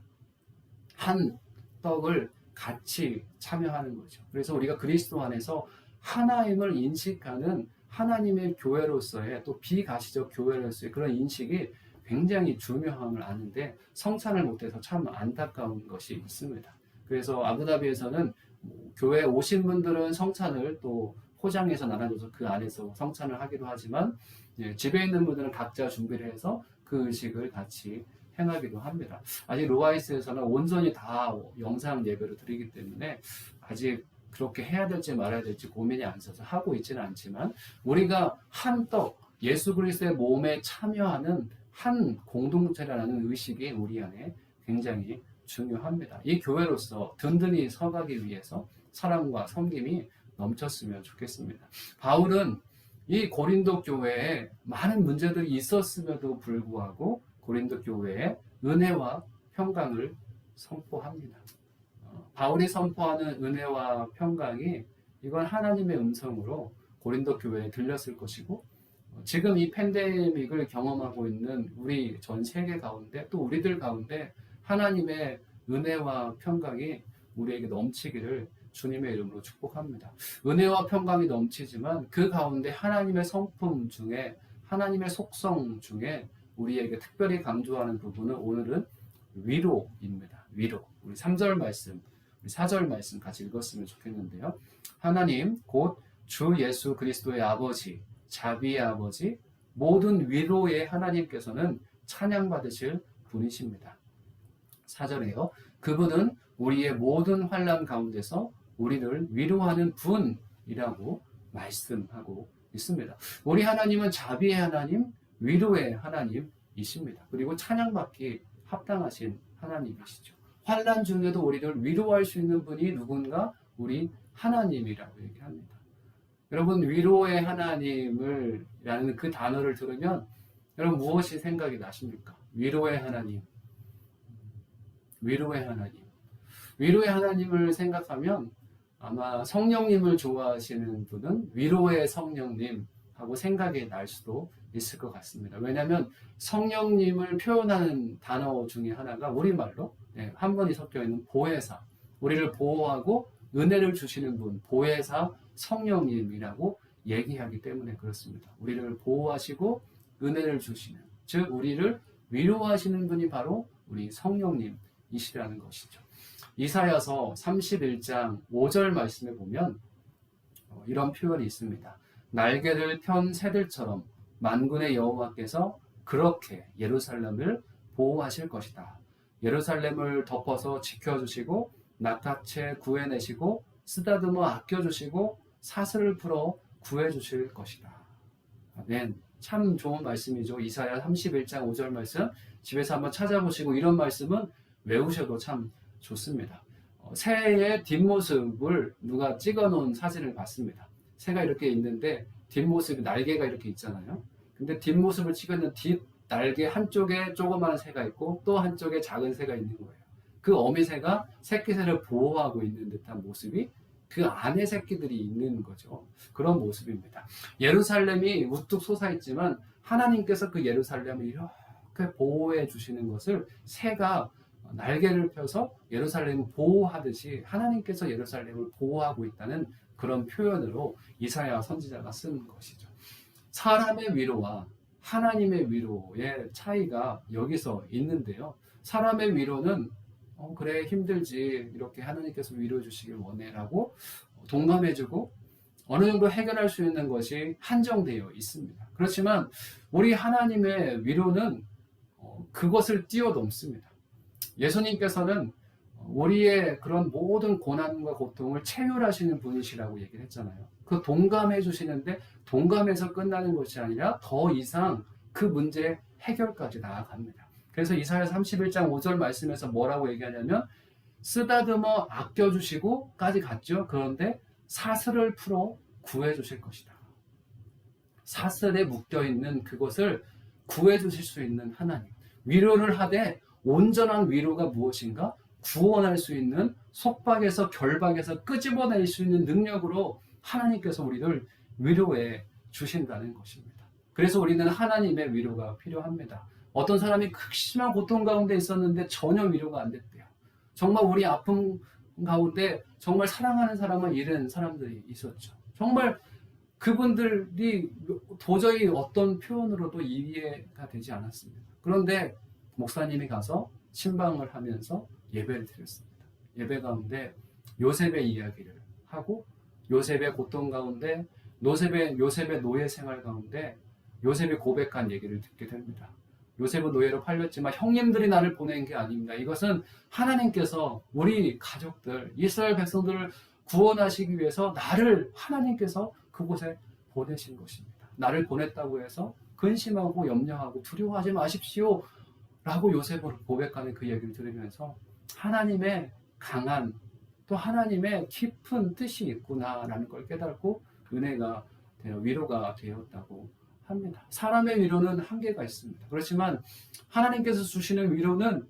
한 떡을 같이 참여하는 거죠. 그래서 우리가 그리스도 안에서 하나임을 인식하는 하나님의 교회로서의 또 비가시적 교회로서의 그런 인식이 굉장히 중요함을 아는데 성찬을 못해서 참 안타까운 것이 있습니다. 그래서 아부다비에서는 교회에 오신 분들은 성찬을 또 포장해서 나눠줘서 그 안에서 성찬을 하기도 하지만 집에 있는 분들은 각자 준비를 해서 그 의식을 같이 행하기도 합니다. 아직 루아이스에서는 온전히 다 영상 예배를 드리기 때문에 아직 그렇게 해야 될지 말아야 될지 고민이 안 서서 하고 있지는 않지만 우리가 한 떡, 예수 그리스도의 몸에 참여하는 한 공동체라는 의식이 우리 안에 굉장히 중요합니다. 이 교회로서 든든히 서가기 위해서 사랑과 섬김이 넘쳤으면 좋겠습니다. 바울은 이 고린도 교회에 많은 문제들이 있었음에도 불구하고 고린도 교회에 은혜와 평강을 선포합니다. 바울이 선포하는 은혜와 평강이 이건 하나님의 음성으로 고린도 교회에 들렸을 것이고 지금 이 팬데믹을 경험하고 있는 우리 전 세계 가운데 또 우리들 가운데 하나님의 은혜와 평강이 우리에게 넘치기를 주님의 이름으로 축복합니다. 은혜와 평강이 넘치지만 그 가운데 하나님의 성품 중에 하나님의 속성 중에 우리에게 특별히 강조하는 부분은 오늘은 위로입니다. 위로. 우리 3절 말씀, 우리 4절 말씀 같이 읽었으면 좋겠는데요. 하나님 곧 주 예수 그리스도의 아버지, 자비의 아버지, 모든 위로의 하나님께서는 찬양받으실 분이십니다. 4절에요. 그분은 우리의 모든 환난 가운데서 우리를 위로하는 분이라고 말씀하고 있습니다. 우리 하나님은 자비의 하나님, 위로의 하나님이십니다. 그리고 찬양받기 합당하신 하나님이시죠. 환난 중에도 우리를 위로할 수 있는 분이 누군가? 우리 하나님이라고 얘기합니다. 여러분 위로의 하나님을 라는 그 단어를 들으면 여러분 무엇이 생각이 나십니까? 위로의 하나님. 위로의 하나님. 위로의 하나님을 생각하면 아마 성령님을 좋아하시는 분은 위로의 성령님 하고 생각이 날 수도 있을 것 같습니다. 왜냐하면 성령님을 표현하는 단어 중에 하나가 우리말로 한 번이 섞여 있는 보혜사, 우리를 보호하고 은혜를 주시는 분, 보혜사 성령님이라고 얘기하기 때문에 그렇습니다. 우리를 보호하시고 은혜를 주시는, 즉 우리를 위로하시는 분이 바로 우리 성령님이시라는 것이죠. 이사야서 31장 5절 말씀에 보면 이런 표현이 있습니다. 날개를 편 새들처럼 만군의 여호와께서 그렇게 예루살렘을 보호하실 것이다. 예루살렘을 덮어서 지켜주시고 낚아채 구해내시고 쓰다듬어 아껴주시고 사슬을 풀어 구해주실 것이다. 아멘. 참 좋은 말씀이죠. 이사야 31장 5절 말씀 집에서 한번 찾아보시고 이런 말씀은 외우셔도 참 좋습니다. 새의 뒷모습을 누가 찍어놓은 사진을 봤습니다. 새가 이렇게 있는데 뒷모습이 날개가 이렇게 있잖아요. 근데 뒷모습을 찍었는 뒷 날개 한쪽에 조그마한 새가 있고 또 한쪽에 작은 새가 있는 거예요. 그 어미새가 새끼새를 보호하고 있는 듯한 모습이 그 안에 새끼들이 있는 거죠. 그런 모습입니다. 예루살렘이 우뚝 솟아있지만 하나님께서 그 예루살렘을 이렇게 보호해 주시는 것을 새가 날개를 펴서 예루살렘을 보호하듯이 하나님께서 예루살렘을 보호하고 있다는 그런 표현으로 이사야 선지자가 쓴 것이죠. 사람의 위로와 하나님의 위로의 차이가 여기서 있는데요. 사람의 위로는 그래 힘들지 이렇게 하나님께서 위로해 주시길 원해라고 동감해주고 어느 정도 해결할 수 있는 것이 한정되어 있습니다. 그렇지만 우리 하나님의 위로는 그것을 뛰어넘습니다. 예수님께서는 우리의 그런 모든 고난과 고통을 체휼하시는 분이시라고 얘기를 했잖아요. 그 동감해 주시는데 동감해서 끝나는 것이 아니라 더 이상 그 문제 해결까지 나아갑니다. 그래서 이사야 31장 5절 말씀에서 뭐라고 얘기하냐면 쓰다듬어 아껴주시고까지 갔죠. 그런데 사슬을 풀어 구해주실 것이다. 사슬에 묶여있는 그것을 구해주실 수 있는 하나님. 위로를 하되 온전한 위로가 무엇인가? 구원할 수 있는 속박에서 결박에서 끄집어낼 수 있는 능력으로 하나님께서 우리를 위로해 주신다는 것입니다. 그래서 우리는 하나님의 위로가 필요합니다. 어떤 사람이 극심한 고통 가운데 있었는데 전혀 위로가 안 됐대요. 정말 우리 아픔 가운데 정말 사랑하는 사람을 잃은 사람들이 있었죠. 정말 그분들이 도저히 어떤 표현으로도 이해가 되지 않았습니다. 그런데 목사님이 가서 신방을 하면서 예배를 드렸습니다. 예배 가운데 요셉의 이야기를 하고 요셉의 고통 가운데 요셉의 노예 생활 가운데 요셉이 고백한 얘기를 듣게 됩니다. 요셉은 노예로 팔렸지만 형님들이 나를 보낸 게 아닙니다. 이것은 하나님께서 우리 가족들, 이스라엘 백성들을 구원하시기 위해서 나를 하나님께서 그곳에 보내신 것입니다. 나를 보냈다고 해서 근심하고 염려하고 두려워하지 마십시오 라고 요셉으로 고백하는 그 얘기를 들으면서 하나님의 강한 또 하나님의 깊은 뜻이 있구나라는 걸 깨닫고 은혜가 되어 위로가 되었다고 합니다. 사람의 위로는 한계가 있습니다. 그렇지만 하나님께서 주시는 위로는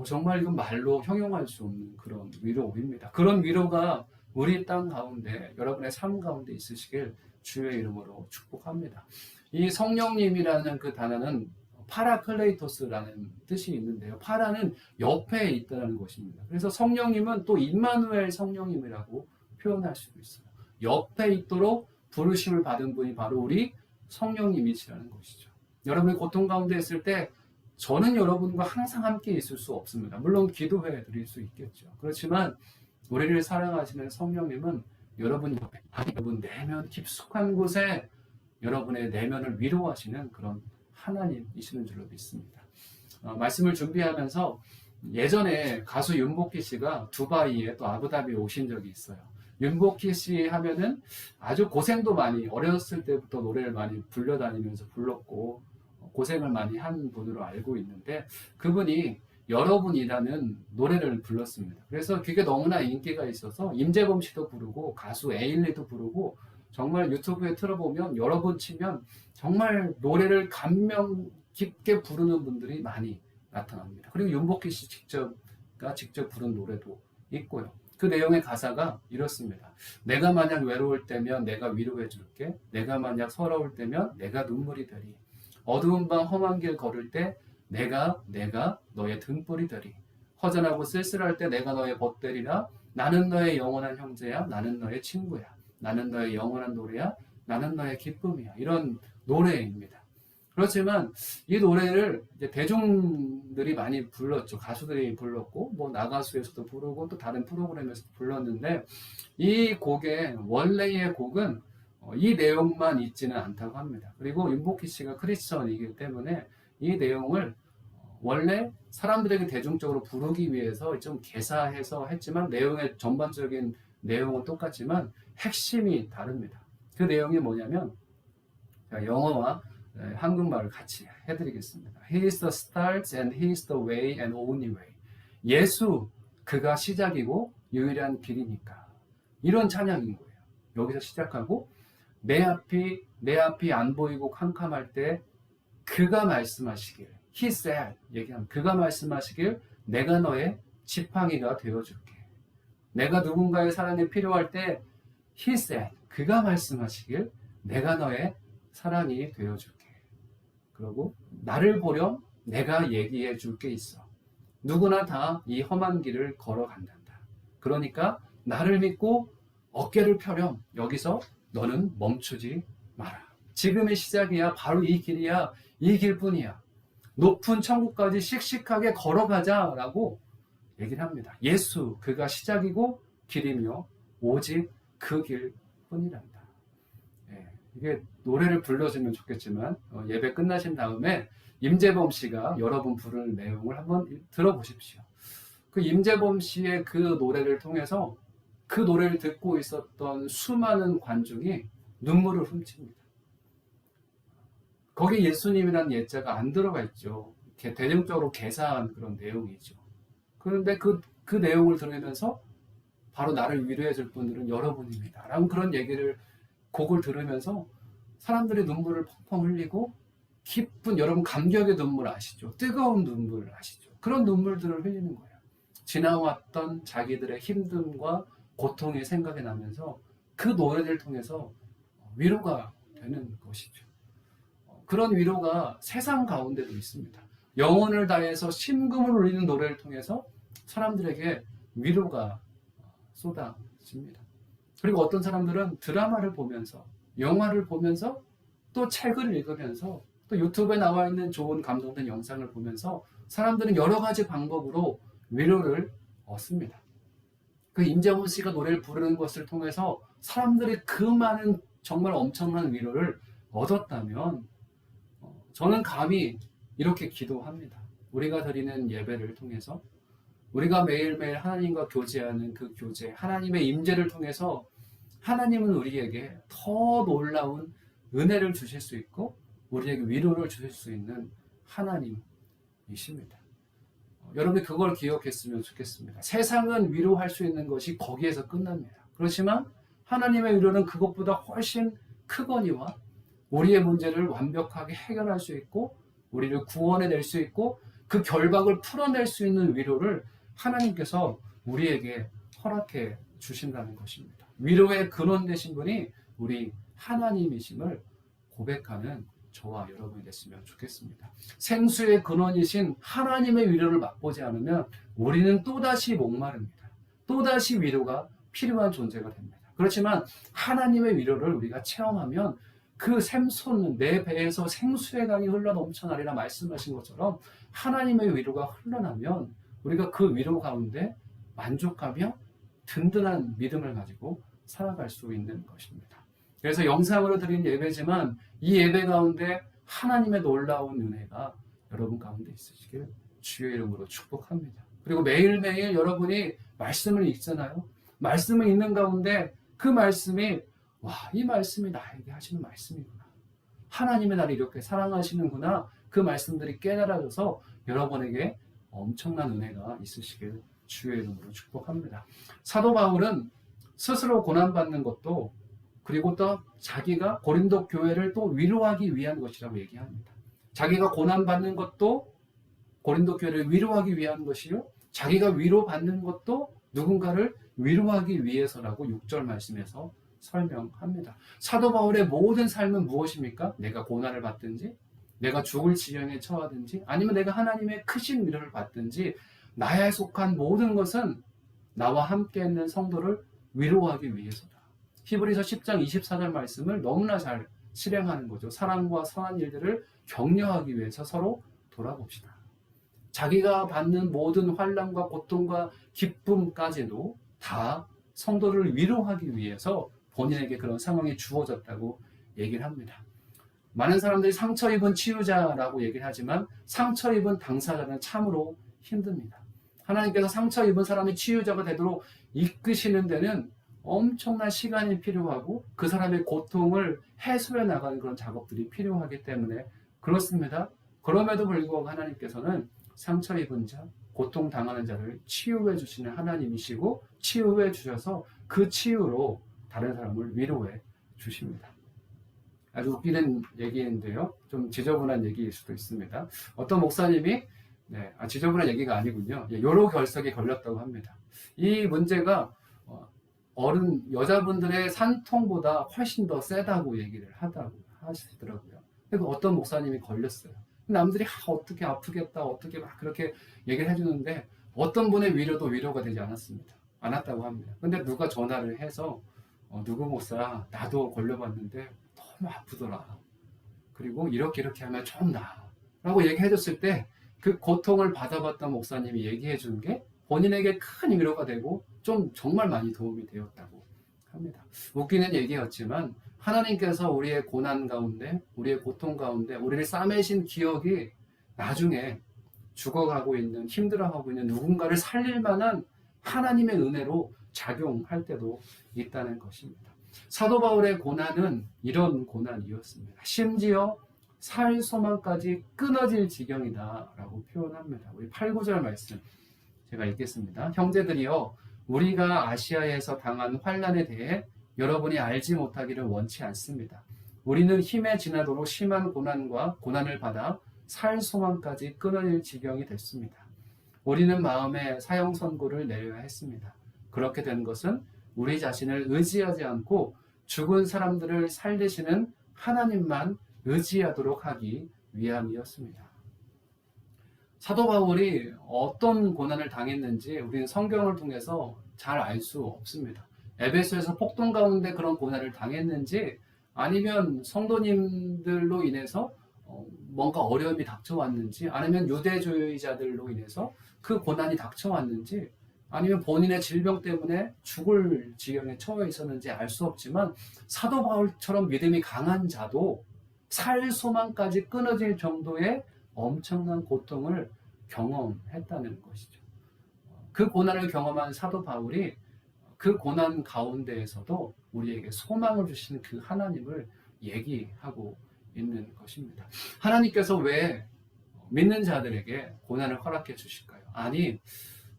정말 이건 말로 형용할 수 없는 그런 위로입니다. 그런 위로가 우리 땅 가운데 여러분의 삶 가운데 있으시길 주의 이름으로 축복합니다. 이 성령님이라는 그 단어는 파라클레이토스라는 뜻이 있는데요. 파라는 옆에 있다는 것입니다. 그래서 성령님은 또 임마누엘 성령님이라고 표현할 수도 있어요. 옆에 있도록 부르심을 받은 분이 바로 우리 성령님이시라는 것이죠. 여러분이 고통 가운데 있을 때 저는 여러분과 항상 함께 있을 수 없습니다. 물론 기도해 드릴 수 있겠죠. 그렇지만 우리를 사랑하시는 성령님은 여러분 옆에, 여러분 내면 깊숙한 곳에 여러분의 내면을 위로하시는 그런 하나님이시는 줄로 믿습니다. 말씀을 준비하면서 예전에 가수 윤복희 씨가 두바이에 또 아부다비에 오신 적이 있어요. 윤복희 씨 하면은 아주 고생도 많이 어렸을 때부터 노래를 많이 불러다니면서 불렀고 고생을 많이 한 분으로 알고 있는데 그분이 여러분이라는 노래를 불렀습니다. 그래서 그게 너무나 인기가 있어서 임재범 씨도 부르고 가수 에일리도 부르고 정말 유튜브에 틀어보면 여러분 치면 정말 노래를 감명 깊게 부르는 분들이 많이 나타납니다. 그리고 윤복희 씨 직접 부른 노래도 있고요. 그 내용의 가사가 이렇습니다. 내가 만약 외로울 때면 내가 위로해 줄게. 내가 만약 서러울 때면 내가 눈물이 되리. 어두운 밤 험한 길 걸을 때 내가 너의 등불이 되리. 허전하고 쓸쓸할 때 내가 너의 벗되리라. 나는 너의 영원한 형제야. 나는 너의 친구야. 나는 너의 영원한 노래야. 나는 너의 기쁨이야. 이런 노래입니다. 그렇지만 이 노래를 이제 대중들이 많이 불렀죠. 가수들이 불렀고 뭐 나가수에서도 부르고 또 다른 프로그램에서도 불렀는데 이 곡의 원래의 곡은 이 내용만 있지는 않다고 합니다. 그리고 윤복희 씨가 크리스천이기 때문에 이 내용을 원래 사람들에게 대중적으로 부르기 위해서 좀 개사해서 했지만 내용의 전반적인 내용은 똑같지만 핵심이 다릅니다. 그 내용이 뭐냐면 영어와 한국말을 같이 해드리겠습니다. He is the start and He is the way and only way. 예수, 그가 시작이고 유일한 길이니까. 이런 찬양인 거예요. 여기서 시작하고 내 앞이 안 보이고 캄캄할 때 그가 말씀하시길, He said, 얘기하면 그가 말씀하시길 내가 너의 지팡이가 되어줄게. 내가 누군가의 사랑이 필요할 때 He said, 그가 말씀하시길 내가 너의 사랑이 되어줄게. 그리고 나를 보렴 내가 얘기해 줄 게 있어. 누구나 다 이 험한 길을 걸어간단다. 그러니까 나를 믿고 어깨를 펴렴. 여기서 너는 멈추지 마라. 지금의 시작이야. 바로 이 길이야. 이 길뿐이야. 높은 천국까지 씩씩하게 걸어가자라고 얘기를 합니다. 예수, 그가 시작이고 길이며 오직 그 길뿐이란다. 이게 노래를 불러주면 좋겠지만 예배 끝나신 다음에 임재범 씨가 여러분 부르는 내용을 한번 들어보십시오. 그 임재범 씨의 그 노래를 통해서 그 노래를 듣고 있었던 수많은 관중이 눈물을 훔칩니다. 거기 예수님이라는 예자가 안 들어가 있죠. 대중적으로 개사한 그런 내용이죠. 그런데 그 내용을 들으면서 바로 나를 위로해 줄 분들은 여러분입니다. 라는 그런 얘기를 곡을 들으면서 사람들의 눈물을 펑펑 흘리고 깊은 여러분 감격의 눈물 아시죠? 뜨거운 눈물 아시죠? 그런 눈물들을 흘리는 거예요. 지나왔던 자기들의 힘듦과 고통이 생각이 나면서 그 노래를 통해서 위로가 되는 것이죠. 그런 위로가 세상 가운데도 있습니다. 영혼을 다해서 심금을 울리는 노래를 통해서 사람들에게 위로가 쏟아집니다. 그리고 어떤 사람들은 드라마를 보면서 영화를 보면서 또 책을 읽으면서 또 유튜브에 나와 있는 좋은 감동된 영상을 보면서 사람들은 여러 가지 방법으로 위로를 얻습니다. 그 임재범 씨가 노래를 부르는 것을 통해서 사람들이 그 많은 정말 엄청난 위로를 얻었다면 저는 감히 이렇게 기도합니다. 우리가 드리는 예배를 통해서 우리가 매일매일 하나님과 교제하는 그 교제, 하나님의 임재를 통해서 하나님은 우리에게 더 놀라운 은혜를 주실 수 있고 우리에게 위로를 주실 수 있는 하나님이십니다. 여러분이 그걸 기억했으면 좋겠습니다. 세상은 위로할 수 있는 것이 거기에서 끝납니다. 그렇지만 하나님의 위로는 그것보다 훨씬 크거니와 우리의 문제를 완벽하게 해결할 수 있고 우리를 구원해낼 수 있고 그 결박을 풀어낼 수 있는 위로를 하나님께서 우리에게 허락해 주신다는 것입니다. 위로의 근원 되신 분이 우리 하나님이심을 고백하는 저와 여러분이 됐으면 좋겠습니다. 생수의 근원이신 하나님의 위로를 맛보지 않으면 우리는 또다시 목마릅니다. 또다시 위로가 필요한 존재가 됩니다. 그렇지만 하나님의 위로를 우리가 체험하면 그 샘솟는 내 배에서 생수의 강이 흘러 넘쳐나리라 말씀하신 것처럼 하나님의 위로가 흘러나면 우리가 그 위로 가운데 만족하며 든든한 믿음을 가지고 살아갈 수 있는 것입니다. 그래서 영상으로 드린 예배지만 이 예배 가운데 하나님의 놀라운 은혜가 여러분 가운데 있으시길 주의 이름으로 축복합니다. 그리고 매일매일 여러분이 말씀을 읽잖아요. 말씀을 읽는 가운데 그 말씀이 이 말씀이 나에게 하시는 말씀이구나. 하나님의 나를 이렇게 사랑하시는구나. 그 말씀들이 깨달아져서 여러분에게 엄청난 은혜가 있으시길 주의 이름으로 축복합니다. 사도 바울은 스스로 고난받는 것도 그리고 또 자기가 고린도 교회를 또 위로하기 위한 것이라고 얘기합니다. 자기가 고난받는 것도 고린도 교회를 위로하기 위한 것이요. 자기가 위로받는 것도 누군가를 위로하기 위해서라고 6절 말씀에서 설명합니다. 사도 바울의 모든 삶은 무엇입니까? 내가 고난을 받든지, 내가 죽을 지경에 처하든지, 아니면 내가 하나님의 크신 위로를 받든지, 나에 속한 모든 것은 나와 함께 있는 성도를 위로하기 위해서다. 히브리서 10장 24절 말씀을 너무나 잘 실행하는 거죠. 사랑과 선한 일들을 격려하기 위해서 서로 돌아봅시다. 자기가 받는 모든 환난과 고통과 기쁨까지도 다 성도를 위로하기 위해서 본인에게 그런 상황이 주어졌다고 얘기를 합니다. 많은 사람들이 상처 입은 치유자라고 얘기를 하지만 상처 입은 당사자는 참으로 힘듭니다. 하나님께서 상처 입은 사람이 치유자가 되도록 이끄시는 데는 엄청난 시간이 필요하고 그 사람의 고통을 해소해 나가는 그런 작업들이 필요하기 때문에 그렇습니다. 그럼에도 불구하고 하나님께서는 상처 입은 자, 고통당하는 자를 치유해 주시는 하나님이시고 치유해 주셔서 그 치유로 다른 사람을 위로해 주십니다. 아주 웃기는 얘기인데요. 좀 지저분한 얘기일 수도 있습니다. 어떤 목사님이 지저분한 얘기가 아니군요. 요로 결석에 걸렸다고 합니다. 이 문제가 어른 여자분들의 산통보다 훨씬 더 세다고 얘기를 하시더라고요. 그리고 어떤 목사님이 걸렸어요. 남들이 어떻게 아프겠다 어떻게 막 그렇게 얘기를 해주는데 어떤 분의 위로도 위로가 되지 않았다고 합니다. 근데 누가 전화를 해서 누구 목사 나도 걸려봤는데 너무 아프더라. 그리고 이렇게 하면 좀 나아 라고 얘기해 줬을 때 그 고통을 받아봤던 목사님이 얘기해 준 게 본인에게 큰 위로가 되고 좀 정말 많이 도움이 되었다고 합니다. 웃기는 얘기였지만 하나님께서 우리의 고난 가운데 우리의 고통 가운데 우리를 싸매신 기억이 나중에 죽어가고 있는 힘들어하고 있는 누군가를 살릴 만한 하나님의 은혜로 작용할 때도 있다는 것입니다. 사도 바울의 고난은 이런 고난이었습니다. 심지어 살 소망까지 끊어질 지경이다 라고 표현합니다. 우리 8, 9절 말씀 제가 읽겠습니다. 형제들이여 우리가 아시아에서 당한 환난에 대해 여러분이 알지 못하기를 원치 않습니다. 우리는 힘에 지나도록 심한 고난과 고난을 받아 살 소망까지 끊어질 지경이 됐습니다. 우리는 마음에 사형 선고를 내려야 했습니다. 그렇게 된 것은 우리 자신을 의지하지 않고 죽은 사람들을 살리시는 하나님만 의지하도록 하기 위함이었습니다. 사도 바울이 어떤 고난을 당했는지 우리는 성경을 통해서 잘 알 수 없습니다. 에베소에서 폭동 가운데 그런 고난을 당했는지 아니면 성도님들로 인해서 뭔가 어려움이 닥쳐왔는지 아니면 유대주의자들로 인해서 그 고난이 닥쳐왔는지 아니면 본인의 질병 때문에 죽을 지경에 처해 있었는지 알 수 없지만 사도 바울처럼 믿음이 강한 자도 살 소망까지 끊어질 정도의 엄청난 고통을 경험했다는 것이죠. 그 고난을 경험한 사도 바울이 그 고난 가운데에서도 우리에게 소망을 주시는 그 하나님을 얘기하고 있는 것입니다. 하나님께서 왜 믿는 자들에게 고난을 허락해 주실까요? 아니,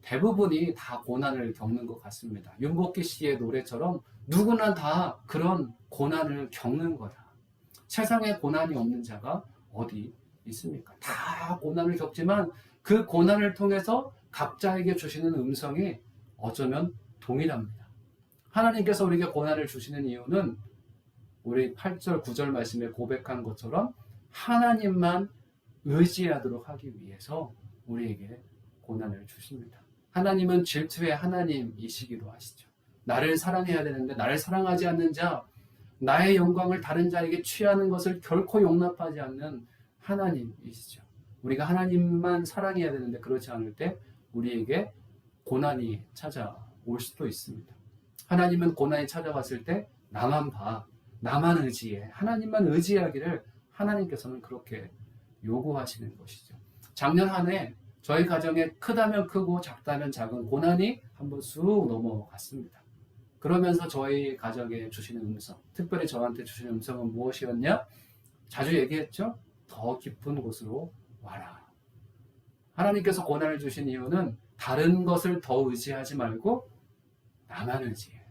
대부분이 다 고난을 겪는 것 같습니다. 윤복희 씨의 노래처럼 누구나 다 그런 고난을 겪는 거다. 세상에 고난이 없는 자가 어디 있습니까? 다 고난을 겪지만 그 고난을 통해서 각자에게 주시는 음성이 어쩌면 동일합니다. 하나님께서 우리에게 고난을 주시는 이유는 우리 8절, 9절 말씀에 고백한 것처럼 하나님만 의지하도록 하기 위해서 우리에게 고난을 주십니다. 하나님은 질투의 하나님이시기도 하시죠. 나를 사랑해야 되는데 나를 사랑하지 않는 자, 나의 영광을 다른 자에게 취하는 것을 결코 용납하지 않는 하나님이시죠. 우리가 하나님만 사랑해야 되는데 그렇지 않을 때 우리에게 고난이 찾아올 수도 있습니다. 하나님은 고난이 찾아왔을 때 나만 봐, 나만 의지해, 하나님만 의지하기를 하나님께서는 그렇게 요구하시는 것이죠. 작년 한 해 저희 가정에 크다면 크고 작다면 작은 고난이 한번 쑥 넘어갔습니다. 그러면서 저희 가정에 주시는 음성, 특별히 저한테 주시는 음성은 무엇이었냐? 자주 얘기했죠? 더 깊은 곳으로 와라. 하나님께서 고난을 주신 이유는 다른 것을 더 의지하지 말고 나만 의지해.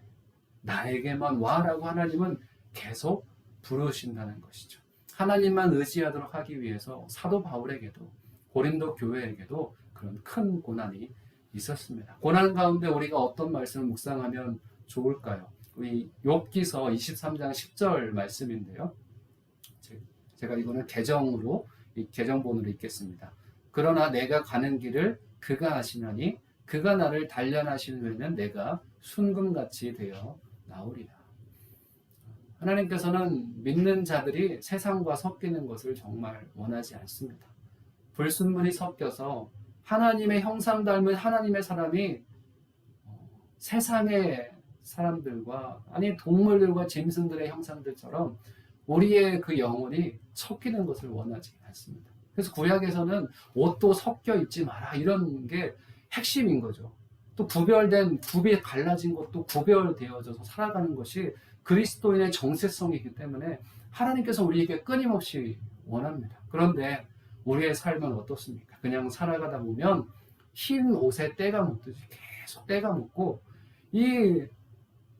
나에게만 와라고 하나님은 계속 부르신다는 것이죠. 하나님만 의지하도록 하기 위해서 사도 바울에게도 고린도 교회에게도 그런 큰 고난이 있었습니다. 고난 가운데 우리가 어떤 말씀을 묵상하면 좋을까요? 우리 욥기서 23장 10절 말씀인데요. 제가 이거는 개정본으로 읽겠습니다. 그러나 내가 가는 길을 그가 아시나니 그가 나를 단련하신 후에는 내가 순금같이 되어 나오리라. 하나님께서는 믿는 자들이 세상과 섞이는 것을 정말 원하지 않습니다. 불순물이 섞여서 하나님의 형상 닮은 하나님의 사람이 세상의 사람들과 아니 동물들과 짐승들의 형상들처럼 우리의 그 영혼이 섞이는 것을 원하지 않습니다. 그래서 구약에서는 옷도 섞여 있지 마라 이런 게 핵심인 거죠. 또 구비 갈라진 것도 구별되어져서 살아가는 것이 그리스도인의 정체성이기 때문에 하나님께서 우리에게 끊임없이 원합니다. 그런데 우리의 삶은 어떻습니까? 그냥 살아가다 보면 흰 옷에 때가 묻듯이 계속 때가 묻고 이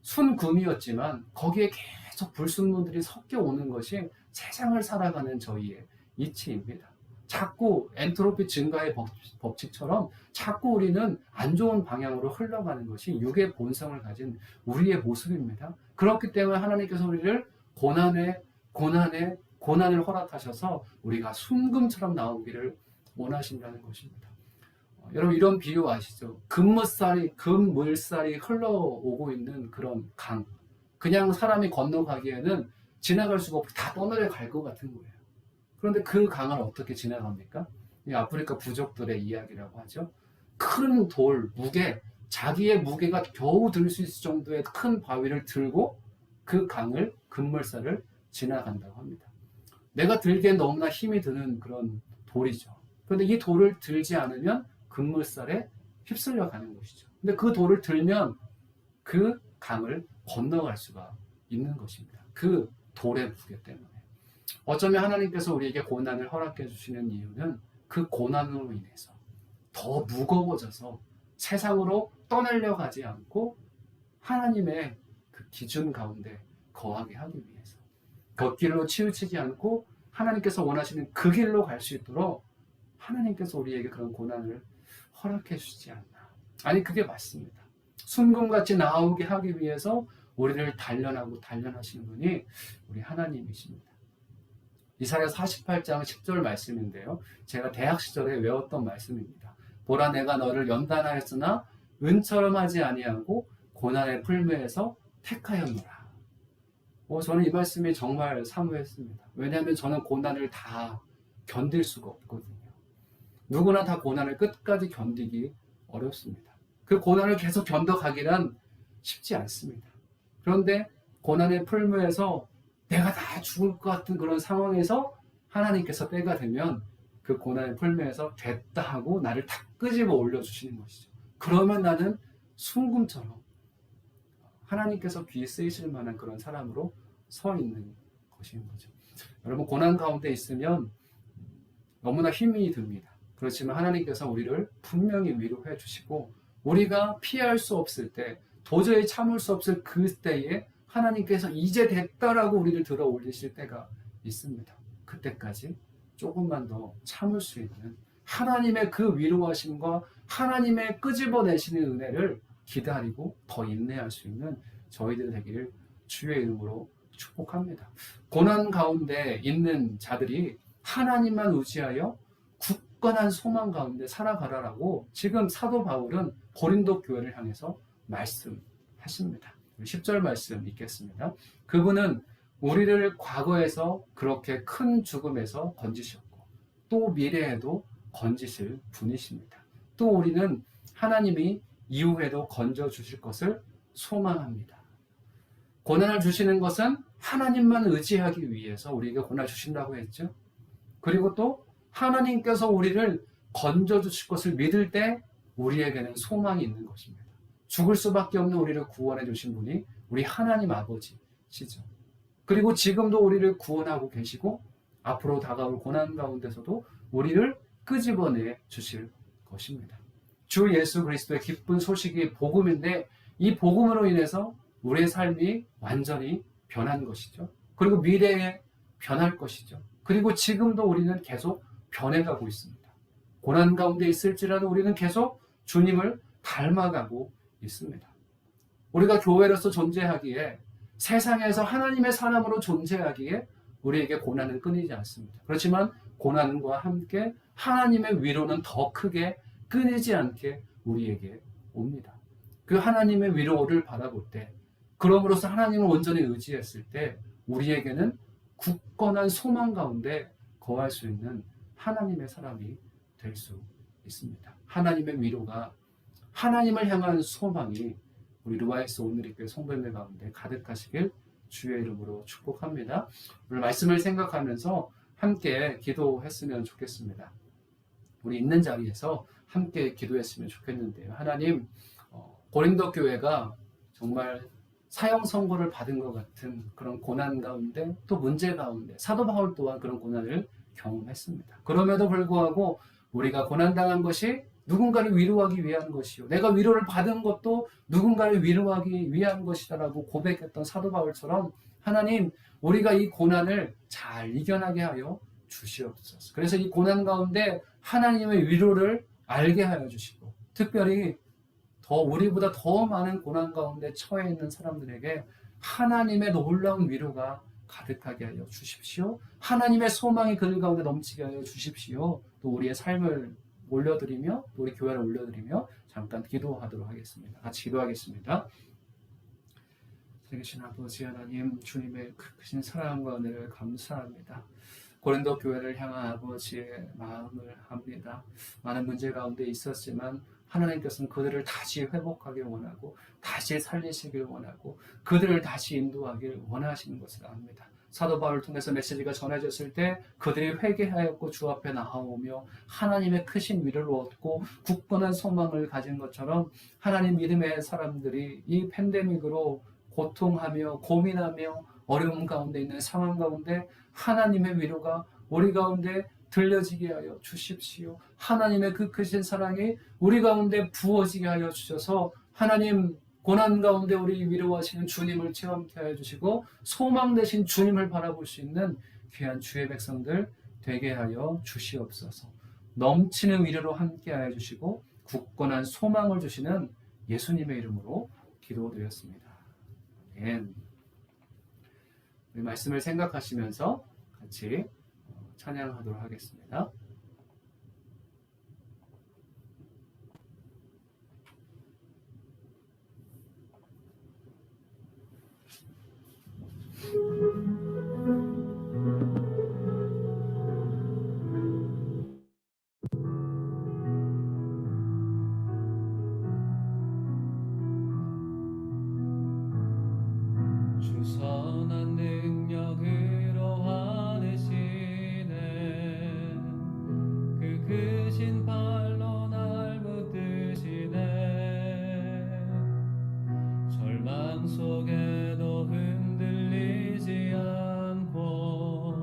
순금이었지만 거기에 계속 불순물들이 섞여 오는 것이 세상을 살아가는 저희의 이치입니다. 자꾸 엔트로피 증가의 법칙처럼 자꾸 우리는 안 좋은 방향으로 흘러가는 것이 육의 본성을 가진 우리의 모습입니다. 그렇기 때문에 하나님께서 우리를 고난을 허락하셔서 우리가 순금처럼 나오기를 원하신다는 것입니다. 여러분 이런 비유 아시죠? 금물살이 흘러오고 있는 그런 강. 그냥 사람이 건너가기에는 지나갈 수가 없고 다 떠내려 갈 것 같은 거예요. 그런데 그 강을 어떻게 지나갑니까? 이 아프리카 부족들의 이야기라고 하죠. 큰 돌, 자기의 무게가 겨우 들 수 있을 정도의 큰 바위를 들고 그 강을, 금물살을 지나간다고 합니다. 내가 들기엔 너무나 힘이 드는 그런 돌이죠. 그런데 이 돌을 들지 않으면 금물살에 휩쓸려 가는 것이죠. 근데 그 돌을 들면 그 강을 건너갈 수가 있는 것입니다. 그 돌의 무게 때문에. 어쩌면 하나님께서 우리에게 고난을 허락해 주시는 이유는 그 고난으로 인해서 더 무거워져서 세상으로 떠내려 가지 않고 하나님의 그 기준 가운데 거하게 하기 위해서 겉길로 치우치지 않고 하나님께서 원하시는 그 길로 갈 수 있도록 하나님께서 우리에게 그런 고난을 허락해 주시지 않나. 아니 그게 맞습니다. 순금같이 나오게 하기 위해서 우리를 단련하시는 분이 우리 하나님이십니다. 이사야 48장 10절 말씀인데요. 제가 대학 시절에 외웠던 말씀입니다. 보라 내가 너를 연단하였으나 은처럼 하지 아니하고 고난의 풀무에서 택하였노라. 저는 이 말씀이 정말 사모했습니다. 왜냐하면 저는 고난을 다 견딜 수가 없거든요. 누구나 다 고난을 끝까지 견디기 어렵습니다. 그 고난을 계속 견뎌가기란 쉽지 않습니다. 그런데 고난의 풀무에서 내가 다 죽을 것 같은 그런 상황에서 하나님께서 때가 되면 그 고난의 풀무에서 됐다 하고 나를 다 끄집어 올려주시는 것이죠. 그러면 나는 순금처럼 하나님께서 귀에 쓰이실 만한 그런 사람으로 서 있는 것인 거죠. 여러분 고난 가운데 있으면 너무나 힘이 듭니다. 그렇지만 하나님께서 우리를 분명히 위로해 주시고 우리가 피할 수 없을 때 도저히 참을 수 없을 그 때에 하나님께서 이제 됐다라고 우리를 들어 올리실 때가 있습니다. 그때까지 조금만 더 참을 수 있는 하나님의 그 위로하심과 하나님의 끄집어내시는 은혜를 기다리고 더 인내할 수 있는 저희들 되기를 주의 이름으로 축복합니다. 고난 가운데 있는 자들이 하나님만 의지하여 굳건한 소망 가운데 살아가라라고 지금 사도 바울은 고린도 교회를 향해서 말씀하십니다. 10절 말씀 읽겠습니다. 그분은 우리를 과거에서 그렇게 큰 죽음에서 건지셨고 또 미래에도 건지실 분이십니다. 또 우리는 하나님이 이후에도 건져주실 것을 소망합니다. 고난을 주시는 것은 하나님만 의지하기 위해서 우리에게 고난을 주신다고 했죠. 그리고 또 하나님께서 우리를 건져주실 것을 믿을 때 우리에게는 소망이 있는 것입니다. 죽을 수밖에 없는 우리를 구원해 주신 분이 우리 하나님 아버지시죠. 그리고 지금도 우리를 구원하고 계시고 앞으로 다가올 고난 가운데서도 우리를 끄집어내 주실 것입니다. 주 예수 그리스도의 기쁜 소식이 복음인데 이 복음으로 인해서 우리의 삶이 완전히 변한 것이죠. 그리고 미래에 변할 것이죠. 그리고 지금도 우리는 계속 변해가고 있습니다. 고난 가운데 있을지라도 우리는 계속 주님을 닮아가고 있습니다. 우리가 교회로서 존재하기에, 세상에서 하나님의 사람으로 존재하기에 우리에게 고난은 끊이지 않습니다. 그렇지만 고난과 함께 하나님의 위로는 더 크게 끊이지 않게 우리에게 옵니다. 그 하나님의 위로를 바라볼 때, 그럼으로써 하나님을 온전히 의지했을 때 우리에게는 굳건한 소망 가운데 거할 수 있는 하나님의 사람이 될 수 있습니다. 하나님의 위로가, 하나님을 향한 소망이 우리 루아엑스 오늘리교회 성도님들 가운데 가득하시길 주의 이름으로 축복합니다. 오늘 말씀을 생각하면서 함께 기도했으면 좋겠습니다. 우리 있는 자리에서 함께 기도했으면 좋겠는데요. 하나님, 고린도 교회가 정말 사형 선고를 받은 것 같은 그런 고난 가운데, 또 문제 가운데 사도 바울 또한 그런 고난을 경험했습니다. 그럼에도 불구하고 우리가 고난당한 것이 누군가를 위로하기 위한 것이요, 내가 위로를 받은 것도 누군가를 위로하기 위한 것이다라고 고백했던 사도 바울처럼, 하나님, 우리가 이 고난을 잘 이겨나게 하여 주시옵소서. 그래서 이 고난 가운데 하나님의 위로를 알게 하여 주시고, 특별히 우리보다 더 많은 고난 가운데 처해 있는 사람들에게 하나님의 놀라운 위로가 가득하게 하여 주십시오. 하나님의 소망이 그들 가운데 넘치게 하여 주십시오. 또 우리의 삶을 올려드리며, 또 우리 교회를 올려드리며 잠깐 기도하도록 하겠습니다. 같이 기도하겠습니다. 살아계신 아버지 하나님, 주님의 크신 사랑과 은혜를 감사합니다. 고린도 교회를 향한 아버지의 마음을 합니다. 많은 문제 가운데 있었지만 하나님께서는 그들을 다시 회복하길 원하고, 다시 살리시길 원하고, 그들을 다시 인도하길 원하시는 것을 압니다. 사도 바울을 통해서 메시지가 전해졌을 때 그들이 회개하였고 주 앞에 나아오며 하나님의 크신 위로를 얻고 굳건한 소망을 가진 것처럼, 하나님 믿음의 사람들이 이 팬데믹으로 고통하며 고민하며 어려움 가운데 있는 상황 가운데 하나님의 위로가 우리 가운데 들려지게 하여 주십시오. 하나님의 그 크신 사랑이 우리 가운데 부어지게 하여 주셔서, 하나님, 고난 가운데 우리 위로하시는 주님을 체험케 하여 주시고 소망 되신 주님을 바라볼 수 있는 귀한 주의 백성들 되게 하여 주시옵소서. 넘치는 위로로 함께 하여 주시고 굳건한 소망을 주시는 예수님의 이름으로 기도드렸습니다. 아멘. 우리 말씀을 생각하시면서 같이 찬양하도록 하겠습니다. 주 선한 능력으로 화내시네, 그 크신 팔로 날 붙드시네. 절망 속에도 흔들리지 않고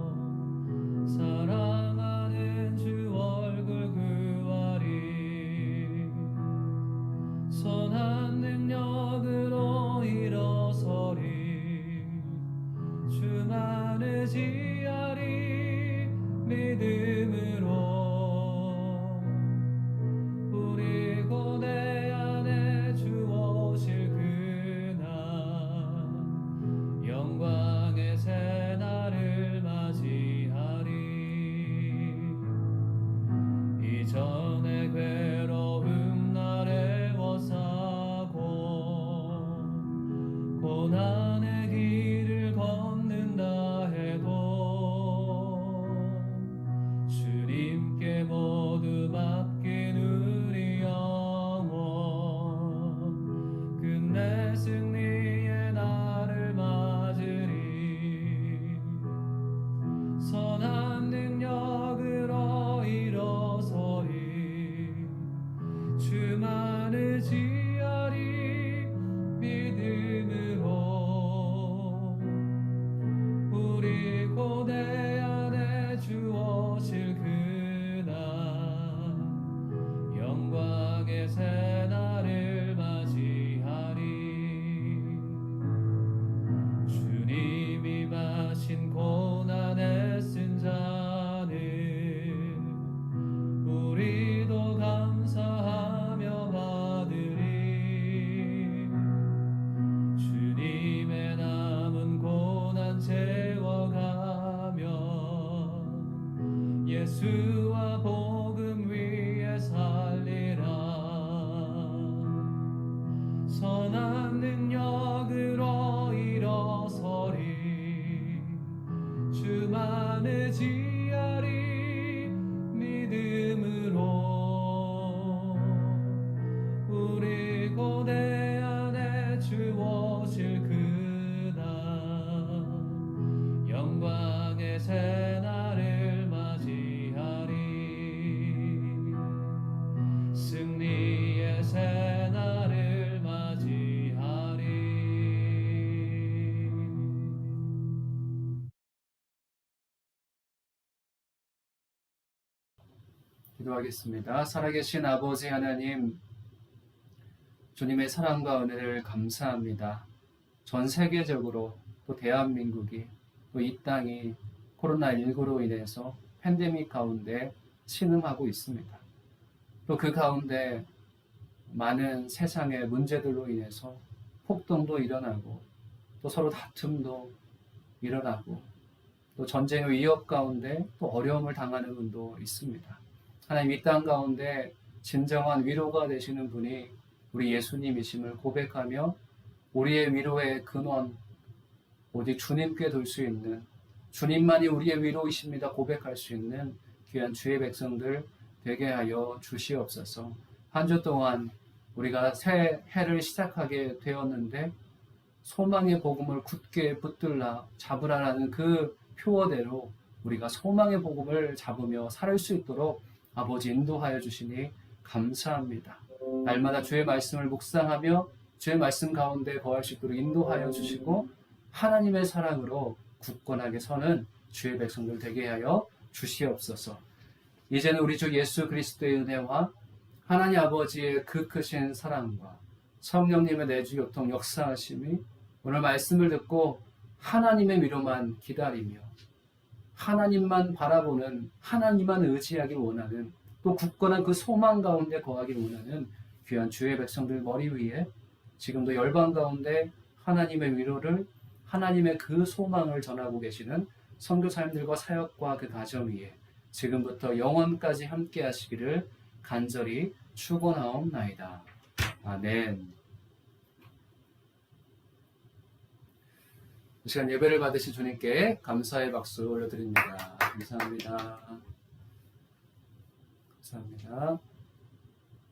사랑하는 주 얼굴 구하리. 선한 능력으로 일어서리. 주만을 지하리. 믿음으로 우리 고대 안에 주 오실 그날, 영광의 새날을 맞이하리. 이전의 괴로움 날에 워싸고 고난의 길을 걷는다 해도 주님께 모두 맡긴 우리 영혼, 끝내 승리의 날을 맞으리. 선한 능력으로 일어서리. 예수와 복음 위에 살리라. 선한 능력으로 일어서리. 주만 의지하리. 믿음으로 우리 고대 안에 주 오실 그날 영광의 새날을 맞이하리. 승리의 새날을 맞이하리. 기도하겠습니다. 살아계신 아버지 하나님, 주님의 사랑과 은혜를 감사합니다. 전 세계적으로 또 대한민국이 또 이 땅이 코로나19로 인해서 팬데믹 가운데 신음하고 있습니다. 또 그 가운데 많은 세상의 문제들로 인해서 폭동도 일어나고 또 서로 다툼도 일어나고 또 전쟁의 위협 가운데 또 어려움을 당하는 분도 있습니다. 하나님, 이 땅 가운데 진정한 위로가 되시는 분이 우리 예수님이심을 고백하며 우리의 위로의 근원 오직 주님께 둘 수 있는, 주님만이 우리의 위로이십니다 고백할 수 있는 귀한 주의 백성들 되게 하여 주시옵소서. 한 주 동안 우리가 새 해를 시작하게 되었는데 소망의 복음을 굳게 붙들라 잡으라라는 그 표어대로 우리가 소망의 복음을 잡으며 살 수 있도록 아버지 인도하여 주시니 감사합니다. 날마다 주의 말씀을 묵상하며 주의 말씀 가운데 거할 수 있도록 인도하여 주시고 하나님의 사랑으로 굳건하게 서는 주의 백성들 되게 하여 주시옵소서. 이제는 우리 주 예수 그리스도의 은혜와 하나님 아버지의 그 크신 사랑과 성령님의 내주 교통 역사하심이 오늘 말씀을 듣고 하나님의 위로만 기다리며 하나님만 바라보는, 하나님만 의지하길 원하는, 또 굳건한 그 소망 가운데 거하길 원하는 귀한 주의 백성들 머리 위에 지금도 열방 가운데 하나님의 위로를, 하나님의 그 소망을 전하고 계시는 선교사님들과 사역과 그 가정 위에 지금부터 영원까지 함께 하시기를 간절히 축원하옵나이다. 아멘. 이 시간 예배를 받으신 주님께 감사의 박수 올려드립니다. 감사합니다. 감사합니다.